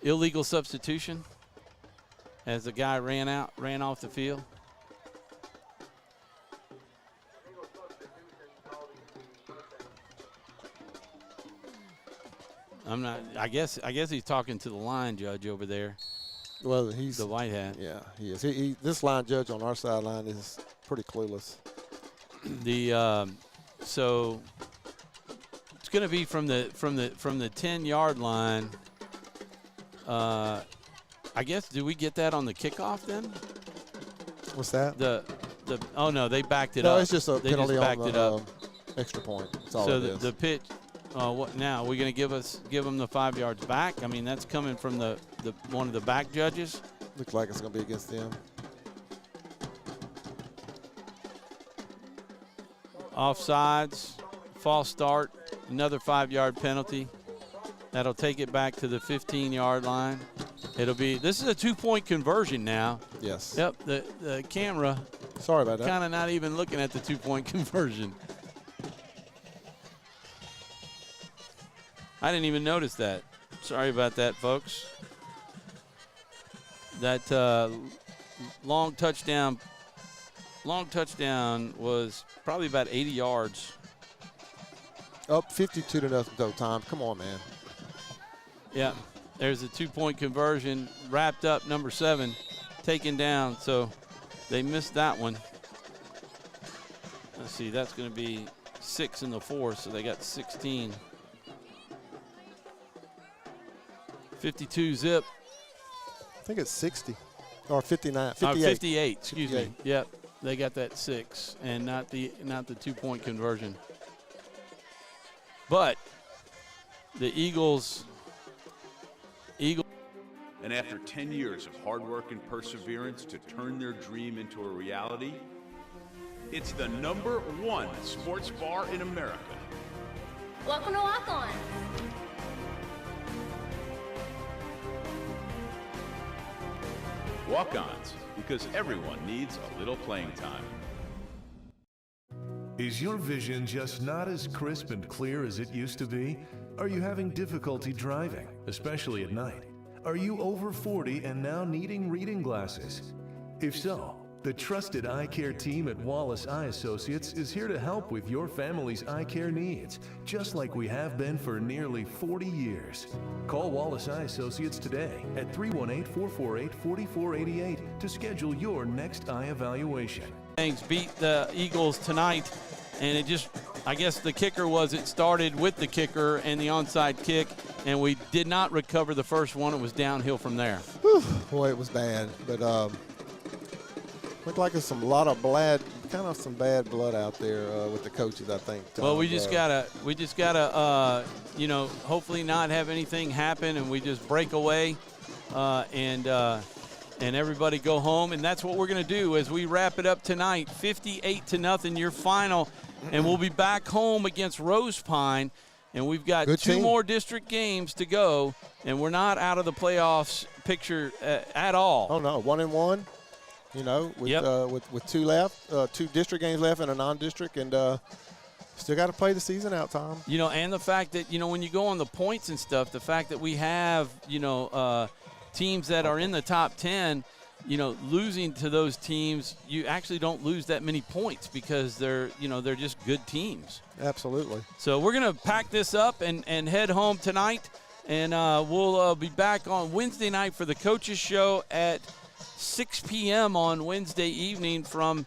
Illegal substitution as the guy ran off the field. I guess he's talking to the line judge over there. Well, he's the white hat. Yeah, he is. This line judge on our sideline is pretty clueless. So it's going to be from the 10-yard line. I guess, do we get that on the kickoff then? What's that? Oh no, they backed it up. No, it's just a penalty on the extra point. That's all so it is. The pitch. What now? Are we going to give them the 5 yards back? I mean, that's coming from the one of the back judges. Looks like it's going to be against them. Offsides, false start, another 5-yard penalty. That'll take it back to the 15-yard line. This is a 2-point conversion now. Yes. Yep, the camera. Sorry about that. Kind of not even looking at the 2-point conversion. I didn't even notice that. Sorry about that, folks. That long touchdown was probably about 80 yards. Up 52-0 though, Tom. Come on, man. Yeah, there's a 2-point conversion. Wrapped up, number 7, taken down. So they missed that one. Let's see, that's going to be 6 in the 4th, so they got 16. 52 zip. I think it's 60 or 59. 58. Excuse me. Yep, they got that 6 and not the 2-point conversion. But the Eagles. And after 10 years of hard work and perseverance to turn their dream into a reality, it's the #1 sports bar in America. Welcome to Walk On. Walk-ons, because everyone needs a little playing time. Is your vision just not as crisp and clear as it used to be? Are you having difficulty driving, especially at night? Are you over 40 and now needing reading glasses? If so, the trusted eye care team at Wallace Eye Associates is here to help with your family's eye care needs, just like we have been for nearly 40 years. Call Wallace Eye Associates today at 318-448-4488 to schedule your next eye evaluation. Mustangs beat the Eagles tonight, and I guess the kicker it started with the kicker and the onside kick, and we did not recover the first one. It was downhill from there. Whew, boy, it was bad, but looked like there's some bad blood out there with the coaches, I think. Well, we just gotta hopefully not have anything happen, and we just break away and and everybody go home. And that's what we're going to do as we wrap it up tonight. 58-0, your final. And we'll be back home against Rose Pine. And we've got two more district games to go, and we're not out of the playoffs picture at all. Oh, no, 1-1, you know, with two left, 2 district games left and a non-district, and still got to play the season out, Tom. You know, and the fact that, you know, when you go on the points and stuff, the fact that we have, you know, teams that are in the top 10, you know, losing to those teams, you actually don't lose that many points because they're just good teams. Absolutely. So we're going to pack this up and head home tonight, and we'll be back on Wednesday night for the Coaches Show at 6 p.m. on Wednesday evening from